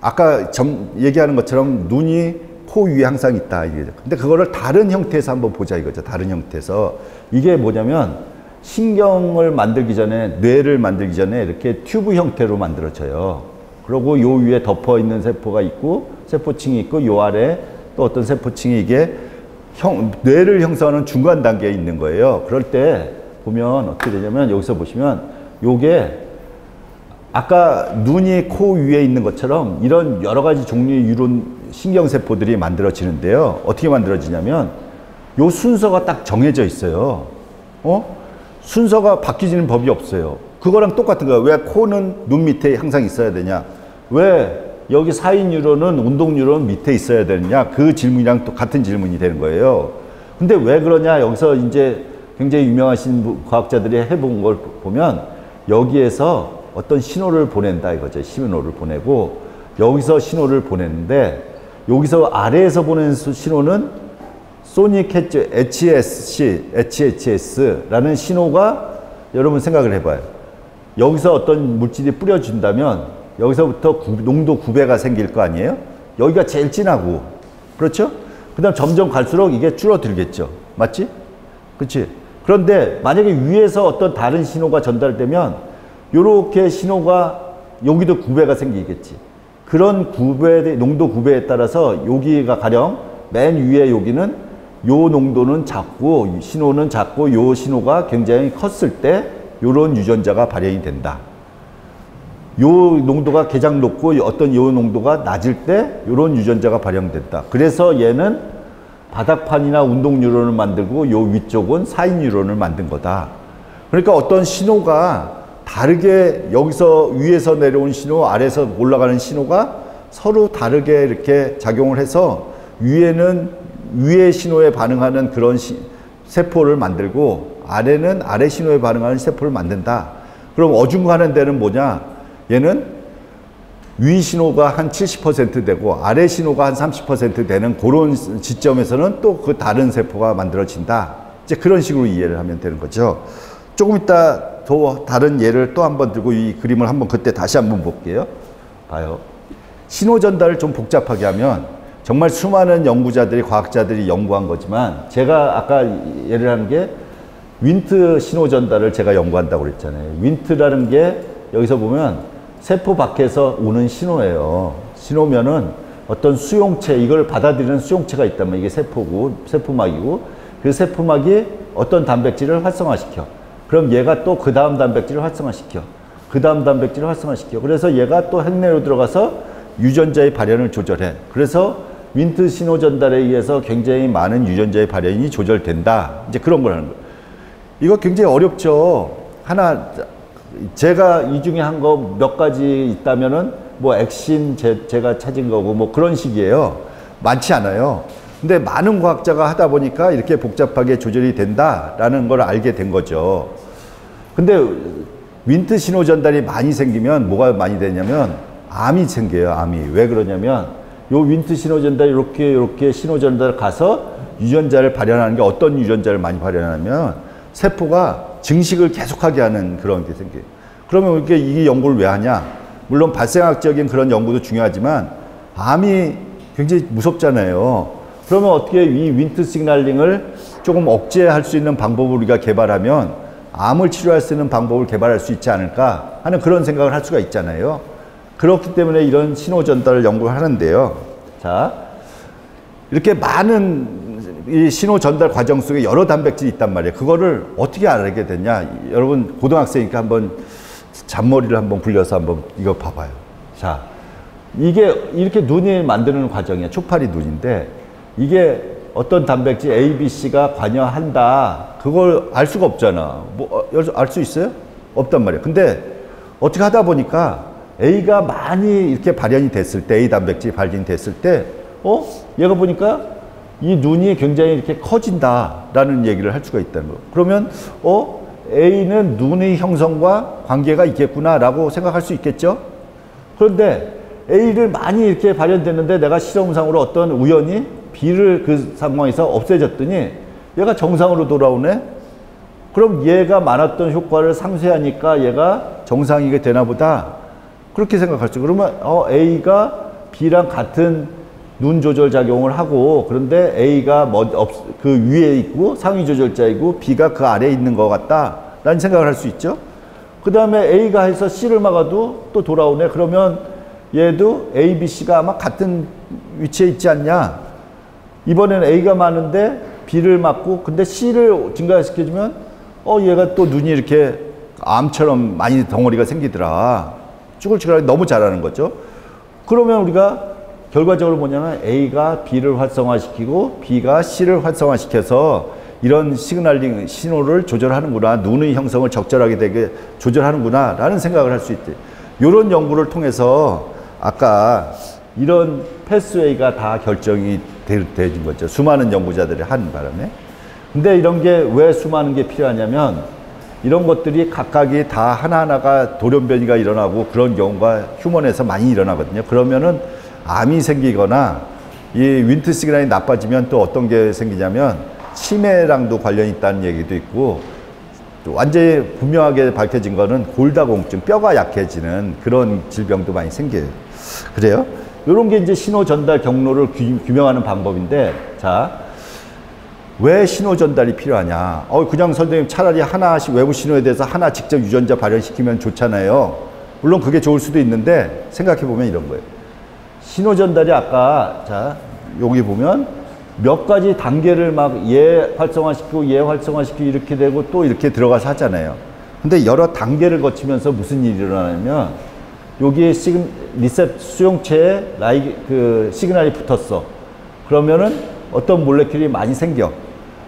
아까 얘기하는 것처럼 눈이 코 위에 항상 있다. 근데 그거를 다른 형태에서 한번 보자 이거죠. 다른 형태에서. 이게 뭐냐면 신경을 만들기 전에, 뇌를 만들기 전에 이렇게 튜브 형태로 만들어져요. 그리고 요 위에 덮어 있는 세포가 있고, 세포층이 있고, 요 아래 또 어떤 세포층이 이게 뇌를 형성하는 중간 단계에 있는 거예요. 그럴 때 보면 어떻게 되냐면 여기서 보시면 요게 아까 눈이 코 위에 있는 것처럼 이런 여러 가지 종류의 유론 신경세포들이 만들어지는데요. 어떻게 만들어지냐면 요 순서가 딱 정해져 있어요. 순서가 바뀌지는 법이 없어요. 그거랑 똑같은 거예요. 왜 코는 눈 밑에 항상 있어야 되냐? 왜 여기 사이 뉴런은 운동 뉴런 밑에 있어야 되느냐? 그 질문이랑 또 같은 질문이 되는 거예요. 근데 왜 그러냐? 여기서 이제 굉장히 유명하신 과학자들이 해본 걸 보면 여기에서 어떤 신호를 보낸다 이거죠. 신호를 보내고 여기서 신호를 보내는데 여기서 아래에서 보내는 신호는 소닉 HSC라는 신호가 여러분 생각을 해봐요. 여기서 어떤 물질이 뿌려준다면 여기서부터 농도 9배가 생길 거 아니에요? 여기가 제일 진하고 그렇죠? 그 다음 점점 갈수록 이게 줄어들겠죠. 맞지? 그렇지? 그런데 만약에 위에서 어떤 다른 신호가 전달되면 요렇게 신호가 여기도 9배가 생기겠지. 그런 9배, 농도 9배에 따라서 여기가 가령 맨 위에 여기는 요 농도는 작고 신호는 작고 요 신호가 굉장히 컸을 때 요런 유전자가 발현이 된다. 요 농도가 가장 높고 어떤 요 농도가 낮을 때 요런 유전자가 발현된다. 그래서 얘는 바닥판이나 운동 뉴런을 만들고 요 위쪽은 사인 뉴런을 만든 거다. 그러니까 어떤 신호가 다르게 여기서 위에서 내려온 신호, 아래에서 올라가는 신호가 서로 다르게 이렇게 작용을 해서 위에는 위의 신호에 반응하는 그런 세포를 만들고 아래는 아래 신호에 반응하는 세포를 만든다. 그럼 어중간한 데는 뭐냐? 얘는 위 신호가 한 70% 되고 아래 신호가 한 30% 되는 그런 지점에서는 또 그 다른 세포가 만들어진다. 이제 그런 식으로 이해를 하면 되는 거죠. 조금 이따 더 다른 예를 또 한번 들고 이 그림을 한번 그때 다시 한번 볼게요. 봐요. 신호 전달을 좀 복잡하게 하면 정말 수많은 연구자들이, 과학자들이 연구한 거지만 제가 아까 예를 하는 게 윈트 신호 전달을 제가 연구한다고 그랬잖아요. 윈트라는 게 여기서 보면 세포 밖에서 오는 신호예요. 신호면은 어떤 수용체, 이걸 받아들이는 수용체가 있다면 이게 세포고, 세포막이고, 그 세포막이 어떤 단백질을 활성화시켜. 그럼 얘가 또 그 다음 단백질을 활성화시켜. 그 다음 단백질을 활성화시켜. 그래서 얘가 또 핵내로 들어가서 유전자의 발현을 조절해. 그래서 윈트 신호 전달에 의해서 굉장히 많은 유전자의 발현이 조절된다. 이제 그런 걸 하는 거예요. 이거 굉장히 어렵죠. 하나, 제가 이 중에 한 거 몇 가지 있다면은 뭐 액신 제가 찾은 거고 뭐 그런 식이에요. 많지 않아요. 근데 많은 과학자가 하다 보니까 이렇게 복잡하게 조절이 된다라는 걸 알게 된 거죠. 근데 윈트 신호 전달이 많이 생기면 뭐가 많이 되냐면 암이 생겨요. 암이. 왜 그러냐면 요 윈트 신호 전달이 이렇게 신호 전달 가서 유전자를 발현하는 게 어떤 유전자를 많이 발현하냐면 세포가 증식을 계속하게 하는 그런 게 생겨요. 그러면 이렇게 이 연구를 왜 하냐? 물론 발생학적인 그런 연구도 중요하지만 암이 굉장히 무섭잖아요. 그러면 어떻게 이 윈트 시그널링을 조금 억제할 수 있는 방법을 우리가 개발하면 암을 치료할 수 있는 방법을 개발할 수 있지 않을까 하는 그런 생각을 할 수가 있잖아요. 그렇기 때문에 이런 신호 전달 연구를 하는데요. 자, 이렇게 많은 이 신호 전달 과정 속에 여러 단백질이 있단 말이에요. 그거를 어떻게 알게 됐냐? 여러분 고등학생이니까 한번 잔머리를 한번 굴려서 한번 이거 봐봐요. 자, 이게 이렇게 눈이 만드는 과정이야. 초파리 눈인데 이게 어떤 단백질 A, B, C가 관여한다. 그걸 알 수가 없잖아. 뭐 알 수 있어요? 없단 말이에요. 근데 어떻게 하다 보니까 A가 많이 이렇게 발현이 됐을 때, A 단백질이 발현이 됐을 때, 얘가 보니까 이 눈이 굉장히 이렇게 커진다라는 얘기를 할 수가 있다는 거예요. 그러면 A는 눈의 형성과 관계가 있겠구나라고 생각할 수 있겠죠? 그런데 A를 많이 이렇게 발현됐는데 내가 실험상으로 어떤 우연히 B를 그 상황에서 없애졌더니 얘가 정상으로 돌아오네? 그럼 얘가 많았던 효과를 상쇄하니까 얘가 정상이게 되나 보다. 그렇게 생각할 수. 그러면 A가 B랑 같은 눈 조절 작용을 하고, 그런데 A가 그 위에 있고 상위 조절자이고 B가 그 아래에 있는 것 같다라는 생각을 할 수 있죠. 그 다음에 A가 해서 C를 막아도 또 돌아오네. 그러면 얘도 A, B, C가 아마 같은 위치에 있지 않냐. 이번에는 A가 많은데 B를 막고 근데 C를 증가시켜주면 얘가 또 눈이 이렇게 암처럼 많이 덩어리가 생기더라. 쭈글쭈글하게 너무 잘하는 거죠. 그러면 우리가 결과적으로 뭐냐면 A가 B를 활성화시키고 B가 C를 활성화시켜서 이런 시그널링 신호를 조절하는구나. 눈의 형성을 적절하게 되게 조절하는구나 라는 생각을 할 수 있대. 이런 연구를 통해서 아까 이런 패스웨이가 다 결정이 되어진 거죠. 수많은 연구자들이 한 바람에. 근데 이런 게 왜 수많은 게 필요하냐면 이런 것들이 각각이 다 하나하나가 돌연변이가 일어나고 그런 경우가 휴먼에서 많이 일어나거든요. 그러면은 암이 생기거나 이 윈트 시그널이 나빠지면 또 어떤 게 생기냐면 치매랑도 관련이 있다는 얘기도 있고, 또 완전히 분명하게 밝혀진 거는 골다공증, 뼈가 약해지는 그런 질병도 많이 생겨요. 그래요? 이런 게 이제 신호 전달 경로를 규명하는 방법인데, 자, 왜 신호 전달이 필요하냐? 그냥 선생님 차라리 하나씩 외부 신호에 대해서 하나 직접 유전자 발현시키면 좋잖아요. 물론 그게 좋을 수도 있는데 생각해 보면 이런 거예요. 신호 전달이 아까 자 여기 보면 몇 가지 단계를 막 얘 활성화시키고 얘 활성화시키고 이렇게 되고 또 이렇게 들어가서 하잖아요. 근데 여러 단계를 거치면서 무슨 일이 일어나냐면 여기에 리셉 수용체에 그 시그널이 붙었어. 그러면은 어떤 몰레큘이 많이 생겨.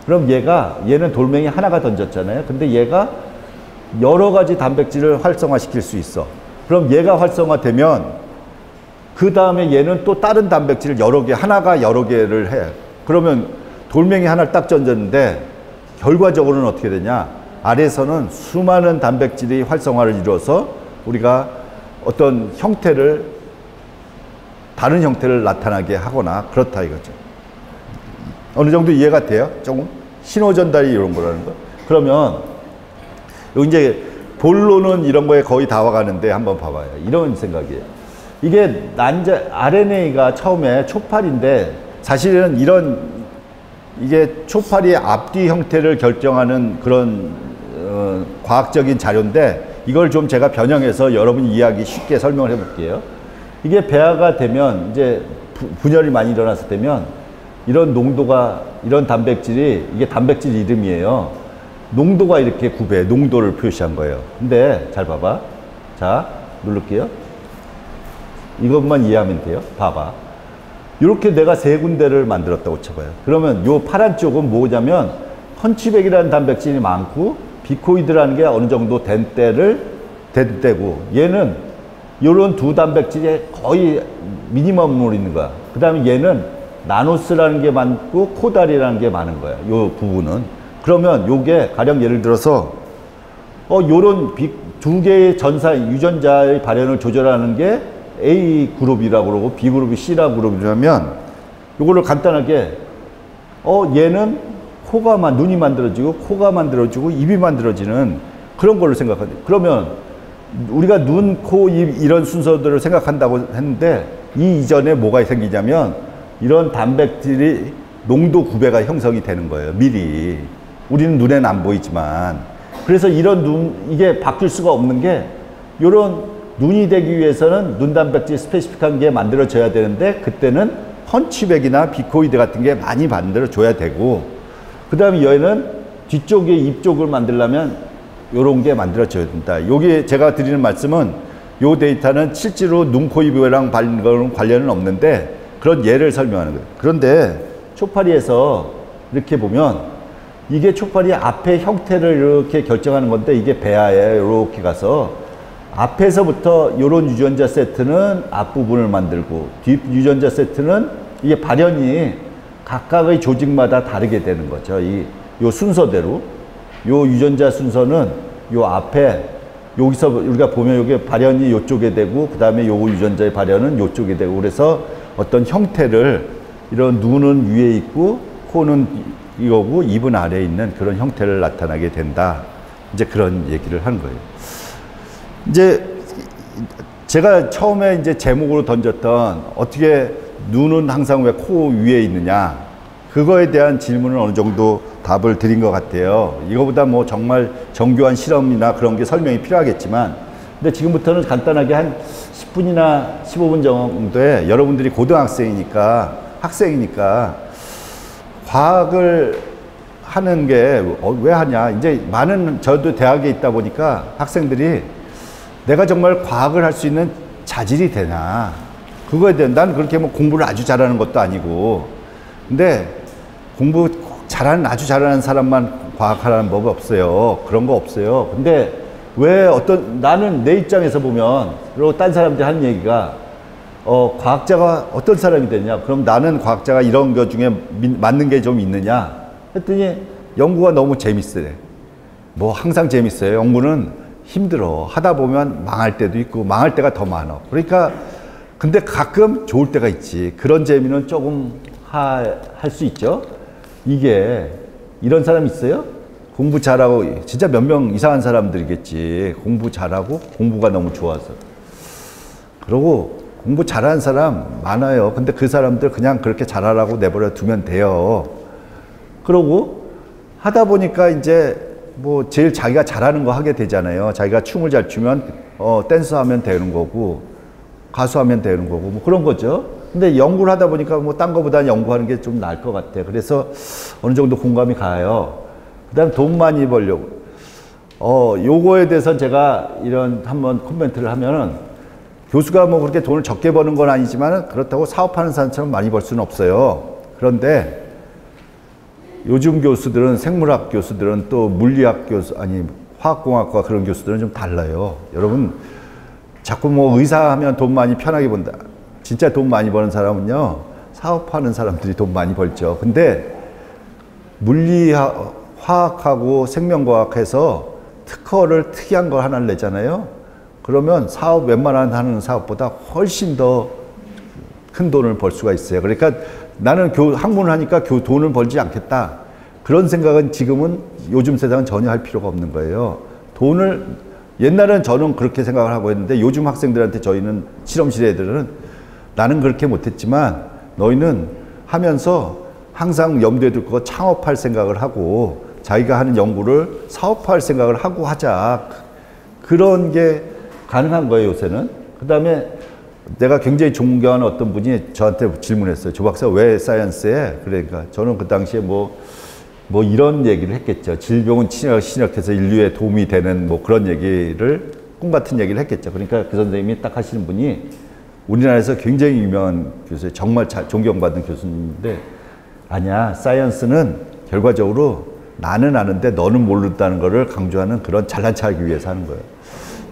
그럼 얘는 돌멩이 하나가 던졌잖아요. 근데 얘가 여러 가지 단백질을 활성화시킬 수 있어. 그럼 얘가 활성화되면 그 다음에 얘는 또 다른 단백질을 하나가 여러 개를 해. 그러면 돌멩이 하나를 딱 던졌는데 결과적으로는 어떻게 되냐? 아래에서는 수많은 단백질이 활성화를 이루어서 우리가 어떤 형태를, 다른 형태를 나타나게 하거나 그렇다 이거죠. 어느 정도 이해가 돼요? 조금? 신호 전달이 이런 거라는 거. 그러면 여기 이제 본론은 이런 거에 거의 다 와가는데 한번 봐봐요. 이런 생각이에요. 이게 RNA가 처음에 초파리인데 사실은 이게 초파리의 앞뒤 형태를 결정하는 그런 과학적인 자료인데 이걸 좀 제가 변형해서 여러분이 이해하기 쉽게 설명을 해볼게요. 이게 배아가 되면 이제 분열이 많이 일어났을 때면 이런 농도가, 이런 단백질이, 이게 단백질 이름이에요. 농도가 이렇게 농도를 표시한 거예요. 근데 잘 봐봐. 자, 누를게요. 이것만 이해하면 돼요. 봐봐. 이렇게 내가 세 군데를 만들었다고 쳐봐요. 그러면 요 파란 쪽은 뭐냐면 헌치백이라는 단백질이 많고 비코이드라는 게 어느 정도 된 때고, 얘는 요런 두 단백질이 거의 미니멈으로 있는 거야. 그 다음에 얘는 나노스라는 게 많고 코달이라는 게 많은 거야. 요 부분은. 그러면 요게 가령 예를 들어서 요런 두 개의 유전자의 발현을 조절하는 게 A 그룹이라고 그러고 B 그룹이 C라고 그러면 요거를 간단하게 얘는 눈이 만들어지고 코가 만들어지고 입이 만들어지는 그런 걸로 생각하는데, 그러면 우리가 눈, 코, 입 이런 순서들을 생각한다고 했는데 이 이전에 뭐가 생기냐면 이런 단백질이 농도 구배가 형성이 되는 거예요. 미리. 우리는 눈에는 안 보이지만. 그래서 이게 바뀔 수가 없는 게, 요런 눈이 되기 위해서는 눈 단백질 스페시픽한 게 만들어져야 되는데 그때는 헌치백이나 비코이드 같은 게 많이 만들어줘야 되고, 그 다음에 얘는 뒤쪽에 입 쪽을 만들려면 요런 게 만들어져야 된다. 요게 제가 드리는 말씀은 요 데이터는 실제로 눈, 코, 입이랑 관련은 없는데 그런 예를 설명하는 거예요. 그런데 초파리에서 이렇게 보면 이게 초파리 앞에 형태를 이렇게 결정하는 건데 이게 배아에 이렇게 가서 앞에서부터 이런 유전자 세트는 앞부분을 만들고 뒷 유전자 세트는 이게 발현이 각각의 조직마다 다르게 되는 거죠. 요 순서대로. 요 유전자 순서는 요 앞에 여기서 우리가 보면 이게 발현이 요쪽에 되고 그 다음에 요 유전자의 발현은 요쪽에 되고, 그래서 어떤 형태를, 이런 눈은 위에 있고 코는 이거고 입은 아래에 있는 그런 형태를 나타나게 된다. 이제 그런 얘기를 한 거예요. 이제 제가 처음에 이제 제목으로 던졌던 어떻게 눈은 항상 왜 코 위에 있느냐, 그거에 대한 질문을 어느 정도 답을 드린 것 같아요. 이거보다 뭐 정말 정교한 실험이나 그런 게 설명이 필요하겠지만, 근데 지금부터는 간단하게 한 10분이나 15분 정도에 여러분들이 고등학생이니까, 학생이니까 과학을 하는 게 왜 하냐, 이제 많은, 저도 대학에 있다 보니까 학생들이 내가 정말 과학을 할 수 있는 자질이 되나, 그거에 대한, 난 그렇게 뭐 공부를 아주 잘하는 것도 아니고, 근데 공부 잘하는, 아주 잘하는 사람만 과학하라는 법 없어요. 그런 거 없어요. 근데 왜 나는 내 입장에서 보면, 그리고 딴 사람들이 하는 얘기가, 과학자가 어떤 사람이 되냐? 그럼 나는 과학자가 이런 것 중에 맞는 게 좀 있느냐? 했더니 연구가 너무 재밌어요. 뭐 항상 재밌어요. 연구는 힘들어. 하다 보면 망할 때도 있고, 망할 때가 더 많아. 그러니까, 근데 가끔 좋을 때가 있지. 그런 재미는 조금 할 수 있죠. 이게, 이런 사람 있어요? 공부 잘하고, 진짜 몇 명 이상한 사람들이겠지. 공부 잘하고 공부가 너무 좋아서. 그러고 공부 잘하는 사람 많아요. 근데 그 사람들 그냥 그렇게 잘하라고 내버려 두면 돼요. 그러고 하다 보니까 이제 뭐 제일 자기가 잘하는 거 하게 되잖아요. 자기가 춤을 잘 추면 댄스 하면 되는 거고, 가수하면 되는 거고, 뭐 그런 거죠. 근데 연구를 하다 보니까 뭐 딴 거보다는 연구하는 게 좀 나을 것 같아. 그래서 어느 정도 공감이 가요. 그 다음 돈 많이 벌려고. 요거에 대해서 제가 이런 한번 코멘트를 하면은, 교수가 뭐 그렇게 돈을 적게 버는 건 아니지만 그렇다고 사업하는 사람처럼 많이 벌 수는 없어요. 그런데 요즘 교수들은, 생물학 교수들은, 또 물리학 교수, 아니 화학공학과 그런 교수들은 좀 달라요. 여러분, 자꾸 뭐 의사하면 돈 많이 편하게 번다. 진짜 돈 많이 버는 사람은요, 사업하는 사람들이 돈 많이 벌죠. 근데 물리학, 화학하고 생명과학해서 특허를 특이한 걸 하나를 내잖아요. 그러면 사업, 웬만한 하는 사업보다 훨씬 더 큰 돈을 벌 수가 있어요. 그러니까 나는 학문을 하니까 돈을 벌지 않겠다, 그런 생각은 지금은, 요즘 세상은 전혀 할 필요가 없는 거예요. 돈을, 옛날에는 저는 그렇게 생각을 하고 했는데, 요즘 학생들한테, 저희는 실험실 애들은, 나는 그렇게 못했지만 너희는 하면서 항상 염두에 둘 거, 창업할 생각을 하고 자기가 하는 연구를 사업화할 생각을 하고 하자. 그런 게 가능한 거예요, 요새는. 그 다음에 내가 굉장히 존경하는 어떤 분이 저한테 질문했어요. 조 박사 왜 사이언스에? 그러니까 저는 그 당시에 뭐 이런 얘기를 했겠죠. 질병은 신약해서 인류에 도움이 되는 뭐 그런 얘기를, 꿈 같은 얘기를 했겠죠. 그러니까 그 선생님이 딱 하시는 분이 우리나라에서 굉장히 유명한 교수예요. 정말 존경받는 교수님인데, 아니야, 사이언스는 결과적으로 나는 아는데 너는 모른다는 거를 강조하는 그런 잘난 체 하기 위해서 하는 거예요.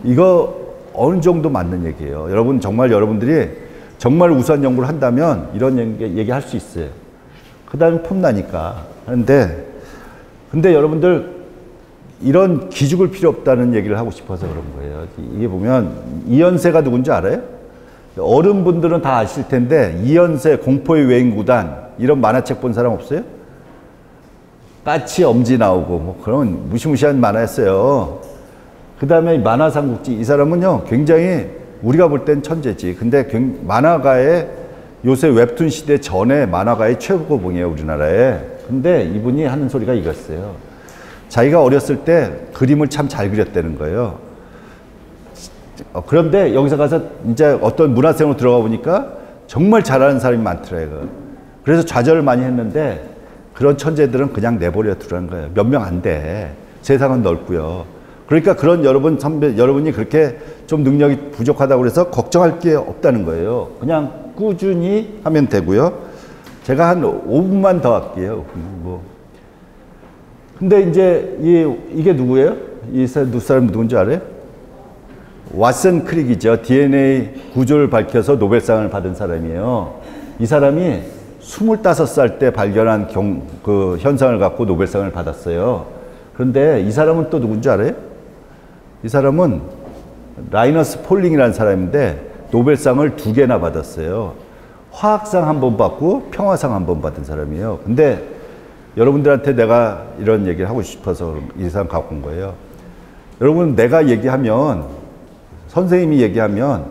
이거 어느 정도 맞는 얘기예요. 여러분, 정말 여러분들이 정말 우수한 연구를 한다면 이런 얘기 할 수 있어요. 그 다음에 폼나니까. 근데 여러분들, 이런 기죽을 필요 없다는 얘기를 하고 싶어서 그런 거예요. 이게 보면 이연세가 누군지 알아요? 어른분들은 다 아실 텐데, 이연세, 공포의 외인구단, 이런 만화책 본 사람 없어요? 까치 엄지 나오고 뭐 그런 무시무시한 만화였어요. 그 다음에 만화삼국지, 이 사람은요 굉장히 우리가 볼 땐 천재지. 근데 만화가의, 요새 웹툰 시대 전에 만화가의 최고봉이에요, 우리나라에. 근데 이분이 하는 소리가 이거였어요. 자기가 어렸을 때 그림을 참 잘 그렸다는 거예요. 그런데 여기서 가서 이제 어떤 문화생으로 들어가 보니까 정말 잘하는 사람이 많더라고요. 그래서 좌절을 많이 했는데, 그런 천재들은 그냥 내버려 두라는 거예요. 몇 명 안 돼. 세상은 넓고요. 그러니까 그런 여러분이 그렇게 좀 능력이 부족하다고 그래서 걱정할 게 없다는 거예요. 그냥 꾸준히 하면 되고요. 제가 한 5분만 더 할게요. 근데 이제 이게 누구예요? 이 사람 누군지 알아요? 왓슨 크릭이죠. DNA 구조를 밝혀서 노벨상을 받은 사람이에요. 이 사람이 25살 때 발견한 그 현상을 갖고 노벨상을 받았어요. 그런데 이 사람은 또 누군지 알아요? 이 사람은 라이너스 폴링이라는 사람인데 노벨상을 2개나 받았어요. 화학상 1번 받고 평화상 1번 받은 사람이에요. 근데 여러분들한테 내가 이런 얘기를 하고 싶어서 이 사람 갖고 온 거예요. 여러분, 내가 얘기하면, 선생님이 얘기하면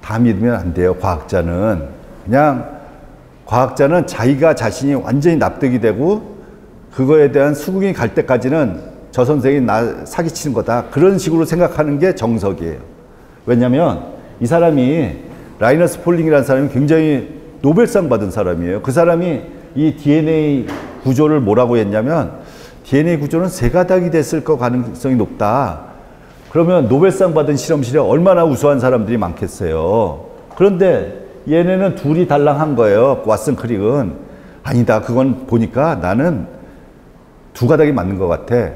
다 믿으면 안 돼요. 과학자는. 그냥 과학자는 자기가 자신이 완전히 납득이 되고 그거에 대한 수긍이 갈 때까지는 저 선생이 나 사기치는 거다. 그런 식으로 생각하는 게 정석이에요. 왜냐면 이 사람이 라이너스 폴링이라는 사람이 굉장히 노벨상 받은 사람이에요. 그 사람이 이 DNA 구조를 뭐라고 했냐면 DNA 구조는 세 가닥이 됐을 거 가능성이 높다. 그러면 노벨상 받은 실험실에 얼마나 우수한 사람들이 많겠어요. 그런데 얘네는 둘이 달랑한 거예요. 왓슨 크릭은. 아니다. 그건 보니까 나는 두 가닥이 맞는 것 같아.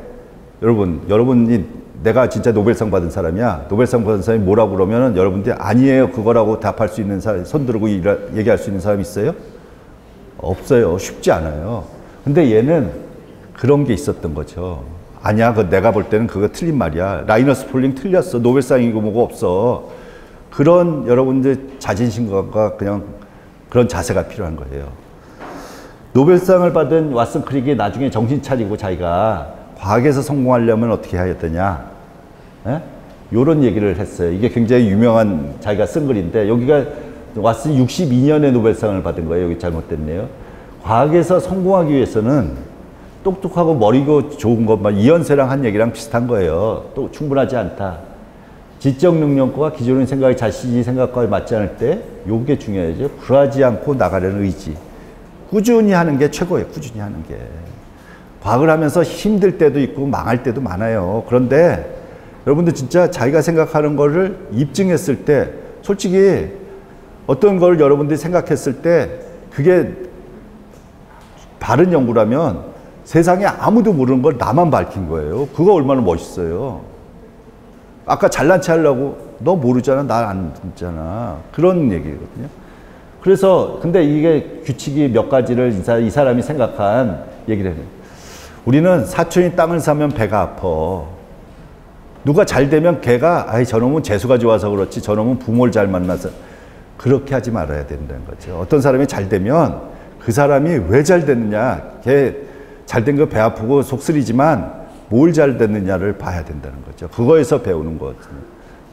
여러분이 내가 진짜 노벨상 받은 사람이야. 노벨상 받은 사람이 뭐라고 그러면은 여러분들이 아니에요. 그거라고 답할 수 있는 사람, 손 들고 얘기할 수 있는 사람 있어요? 없어요. 쉽지 않아요. 근데 얘는 그런 게 있었던 거죠. 아니야. 내가 볼 때는 그거 틀린 말이야. 라이너스 폴링 틀렸어. 노벨상이고 뭐고 없어. 그런 여러분들 자존심과 그냥 그런 자세가 필요한 거예요. 노벨상을 받은 왓슨 크릭이 나중에 정신 차리고 자기가 과학에서 성공하려면 어떻게 해야 되냐. 이런 얘기를 했어요. 이게 굉장히 유명한 자기가 쓴 글인데 여기가 왓슨이 62년에 노벨상을 받은 거예요. 여기 잘못됐네요. 과학에서 성공하기 위해서는 똑똑하고 머리가 좋은 것만 이현세랑 한 얘기랑 비슷한 거예요. 또 충분하지 않다. 지적 능력과 기존의 생각이 자신이 생각과 맞지 않을 때 요게 중요하죠. 굴하지 않고 나가려는 의지. 꾸준히 하는 게 최고예요. 꾸준히 하는 게. 과학을 하면서 힘들 때도 있고 망할 때도 많아요. 그런데 여러분들 진짜 자기가 생각하는 거를 입증했을 때 솔직히 어떤 걸 여러분들이 생각했을 때 그게 바른 연구라면 세상에 아무도 모르는 걸 나만 밝힌 거예요. 그거 얼마나 멋있어요. 아까 잘난 체 하려고 너 모르잖아. 나 안 듣잖아. 그런 얘기거든요. 그래서 근데 이게 규칙이 몇 가지를 이 사람이 생각한 얘기를 해요. 우리는 사촌이 땅을 사면 배가 아파. 누가 잘 되면 걔가 아이 저놈은 재수가 좋아서 그렇지 저놈은 부모를 잘 만나서 그렇게 하지 말아야 된다는 거죠. 어떤 사람이 잘 되면 그 사람이 왜 잘 됐느냐. 걔 잘 된 거 배 아프고 속쓰리지만 뭘 잘 됐느냐를 봐야 된다는 거죠. 그거에서 배우는 거거든요.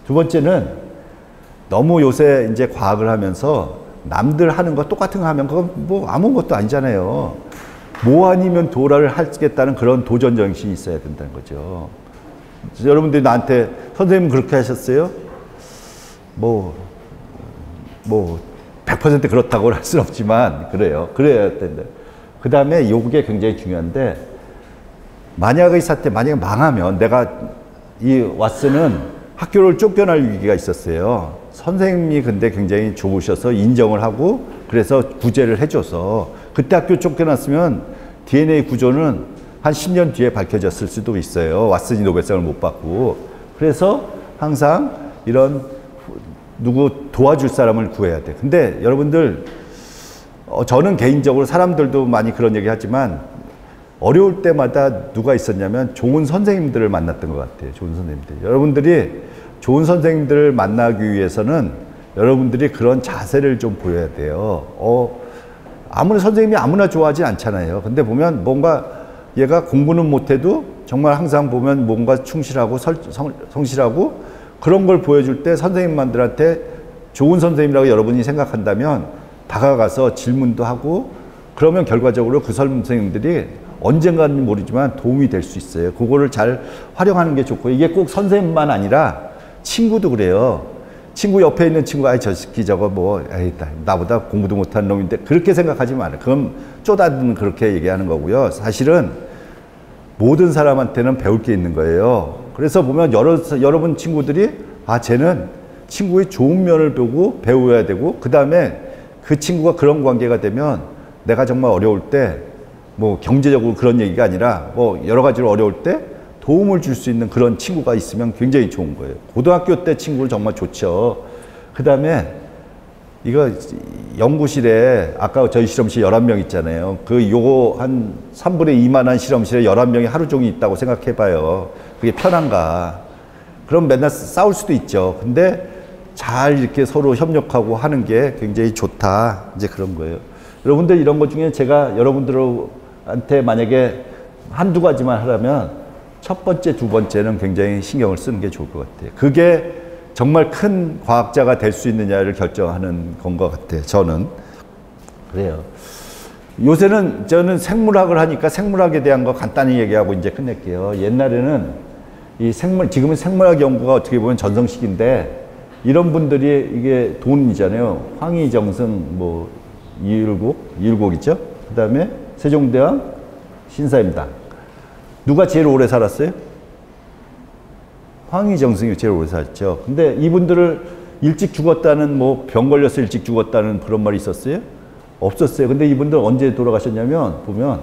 두 번째는 너무 요새 이제 과학을 하면서 남들 하는 거 똑같은 거 하면 그건 뭐 아무것도 아니잖아요. 뭐 아니면 도라를 하겠다는 그런 도전 정신이 있어야 된다는 거죠. 여러분들이 나한테 선생님 그렇게 하셨어요? 뭐 100% 그렇다고 할 수는 없지만 그래요. 그래야 된다. 그 다음에 요게 굉장히 중요한데 만약의 사태, 만약에 망하면 내가 이 왓슨은 학교를 쫓겨날 위기가 있었어요. 선생님이 근데 굉장히 좋으셔서 인정을 하고 그래서 구제를 해줘서 그때 학교 쫓겨났으면 DNA 구조는 한 10년 뒤에 밝혀졌을 수도 있어요. 왓슨이 노벨상을 못 받고. 그래서 항상 이런 누구 도와줄 사람을 구해야 돼. 근데 여러분들 저는 개인적으로 사람들도 많이 그런 얘기 하지만 어려울 때마다 누가 있었냐면 좋은 선생님들을 만났던 것 같아요. 좋은 선생님들. 여러분들이 좋은 선생님들을 만나기 위해서는 여러분들이 그런 자세를 좀 보여야 돼요. 아무리 선생님이 아무나 좋아하지 않잖아요. 근데 보면 뭔가 얘가 공부는 못해도 정말 항상 보면 뭔가 충실하고 성실하고 그런 걸 보여줄 때 선생님만들한테 좋은 선생님이라고 여러분이 생각한다면 다가가서 질문도 하고 그러면 결과적으로 그 선생님들이 언젠가는 모르지만 도움이 될 수 있어요. 그거를 잘 활용하는 게 좋고 이게 꼭 선생님만 아니라 친구도 그래요. 친구 옆에 있는 친구가 아이 저 새끼 저거 뭐 에이 나보다 공부도 못하는 놈인데 그렇게 생각하지 마라. 그럼 쪼다든 그렇게 얘기하는 거고요. 사실은 모든 사람한테는 배울 게 있는 거예요. 그래서 보면 여러분 친구들이 쟤는 친구의 좋은 면을 보고 배워야 되고 그 다음에 그 친구가 그런 관계가 되면 내가 정말 어려울 때 뭐 경제적으로 그런 얘기가 아니라 뭐 여러 가지로 어려울 때 도움을 줄 수 있는 그런 친구가 있으면 굉장히 좋은 거예요. 고등학교 때 친구는 정말 좋죠. 그 다음에 이거 연구실에 아까 저희 실험실 11명 있잖아요. 요거 한 3분의 2만한 실험실에 11명이 하루 종일 있다고 생각해 봐요. 그게 편한가. 그럼 맨날 싸울 수도 있죠. 근데 잘 이렇게 서로 협력하고 하는 게 굉장히 좋다. 이제 그런 거예요. 여러분들 이런 것 중에 제가 여러분들한테 만약에 한두 가지만 하라면 첫 번째, 두 번째는 굉장히 신경을 쓰는 게 좋을 것 같아요. 그게 정말 큰 과학자가 될 수 있느냐를 결정하는 건 것 같아요. 저는. 그래요. 요새는 저는 생물학을 하니까 생물학에 대한 거 간단히 얘기하고 이제 끝낼게요. 옛날에는 이 지금은 생물학 연구가 어떻게 보면 전성시기인데 이런 분들이 이게 돈이잖아요. 황희정승, 뭐, 이율곡 있죠? 그 다음에 세종대왕, 신사임당. 누가 제일 오래 살았어요? 황희정승이 제일 오래 살았죠. 근데 이분들을 일찍 죽었다는, 뭐, 병 걸려서 일찍 죽었다는 그런 말이 있었어요? 없었어요. 근데 이분들 언제 돌아가셨냐면, 보면,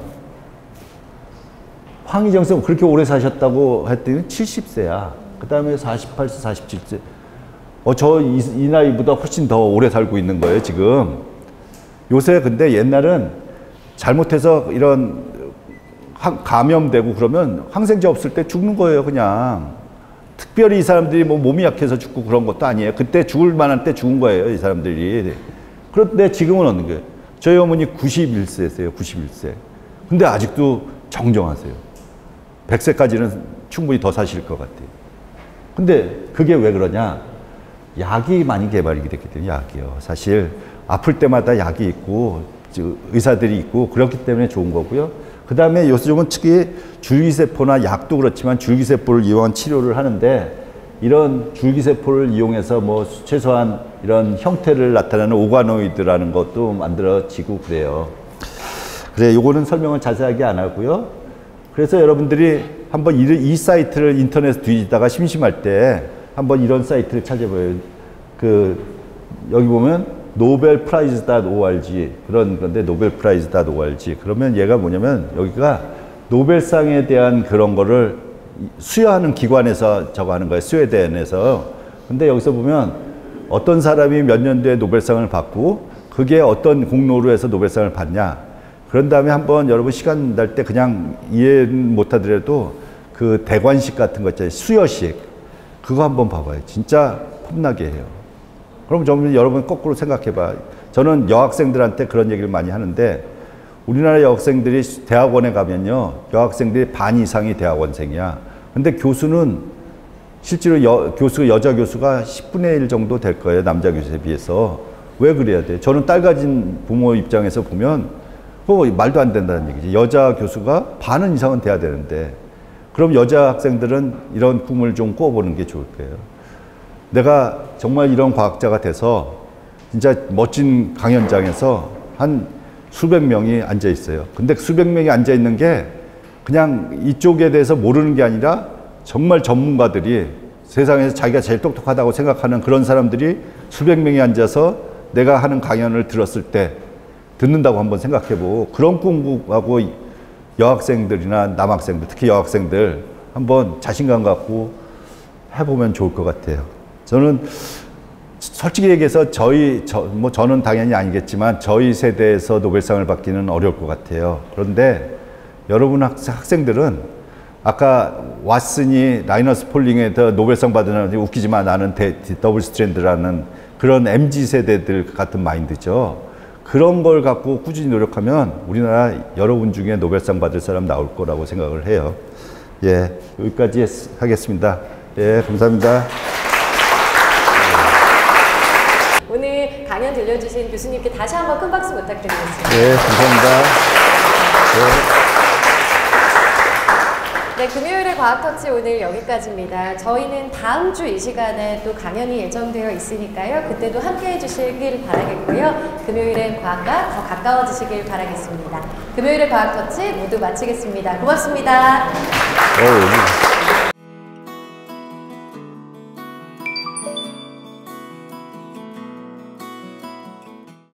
황희정승 그렇게 오래 사셨다고 했더니 70세야. 그 다음에 48세, 47세. 이 나이보다 훨씬 더 오래 살고 있는 거예요, 지금. 요새 근데 옛날은 잘못해서 이런 감염되고 그러면 항생제 없을 때 죽는 거예요, 그냥. 특별히 이 사람들이 뭐 몸이 약해서 죽고 그런 것도 아니에요. 그때 죽을 만한 때 죽은 거예요, 이 사람들이. 그런데 지금은 어느 거예요? 저희 어머니 91세세요, 91세. 근데 아직도 정정하세요. 100세까지는 충분히 더 사실 것 같아요. 근데 그게 왜 그러냐? 약이 많이 개발이 됐기 때문에. 약이요. 사실 아플 때마다 약이 있고 의사들이 있고 그렇기 때문에 좋은 거고요. 그 다음에 요즘은 특히 줄기세포나 약도 그렇지만 줄기세포를 이용한 치료를 하는데 이런 줄기세포를 이용해서 뭐 최소한 이런 형태를 나타내는 오가노이드라는 것도 만들어지고 그래요. 그래, 요거는 설명을 자세하게 안 하고요. 그래서 여러분들이 한번 이 사이트를 인터넷에 뒤지다가 심심할 때 한번 이런 사이트를 찾아봐요. 여기 보면 nobelprize.org 그런 건데 nobelprize.org 그러면 얘가 뭐냐면 여기가 노벨상에 대한 그런 거를 수여하는 기관에서 저거 하는 거예요. 스웨덴에서. 근데 여기서 보면 어떤 사람이 몇 년도에 노벨상을 받고 그게 어떤 공로로 해서 노벨상을 받냐. 그런 다음에 한번 여러분 시간 날 때 그냥 이해 못 하더라도 그 대관식 같은 거 있잖아요. 수여식. 그거 한번 봐봐요. 진짜 폼나게 해요. 그럼 좀 여러분 거꾸로 생각해봐. 저는 여학생들한테 그런 얘기를 많이 하는데 우리나라 여학생들이 대학원에 가면요. 여학생들이 반 이상이 대학원생이야. 근데 교수는 실제로 여자 교수가 10분의 1 정도 될 거예요. 남자 교수에 비해서. 왜 그래야 돼? 저는 딸 가진 부모 입장에서 보면 그거 말도 안 된다는 얘기지. 여자 교수가 반은 이상은 돼야 되는데 그럼 여자 학생들은 이런 꿈을 좀 꿔보는 게 좋을 거예요. 내가 정말 이런 과학자가 돼서 진짜 멋진 강연장에서 한 수백 명이 앉아 있어요. 근데 수백 명이 앉아 있는 게 그냥 이쪽에 대해서 모르는 게 아니라 정말 전문가들이 세상에서 자기가 제일 똑똑하다고 생각하는 그런 사람들이 수백 명이 앉아서 내가 하는 강연을 들었을 때 듣는다고 한번 생각해보고 그런 꿈꾸고 여학생들이나 남학생들, 특히 여학생들 한번 자신감 갖고 해보면 좋을 것 같아요. 저는 솔직히 얘기해서 저는 당연히 아니겠지만 저희 세대에서 노벨상을 받기는 어려울 것 같아요. 그런데 여러분 학생들은 아까 왓슨이 라이너스 폴링에 더 노벨상 받은 웃기지만 나는 더블 스트랜드라는 그런 MZ 세대들 같은 마인드죠. 그런 걸 갖고 꾸준히 노력하면 우리나라 여러분 중에 노벨상 받을 사람 나올 거라고 생각을 해요. 예, 여기까지 하겠습니다. 예, 감사합니다. 오늘 강연 들려주신 교수님께 다시 한번 큰 박수 부탁드리겠습니다. 예, 감사합니다. 네, 금요일의 과학터치 오늘 여기까지입니다. 저희는 다음 주 이 시간에 또 강연이 예정되어 있으니까요. 그때도 함께 해주시길 바라겠고요. 금요일엔 과학과 더 가까워지시길 바라겠습니다. 금요일의 과학터치 모두 마치겠습니다. 고맙습니다.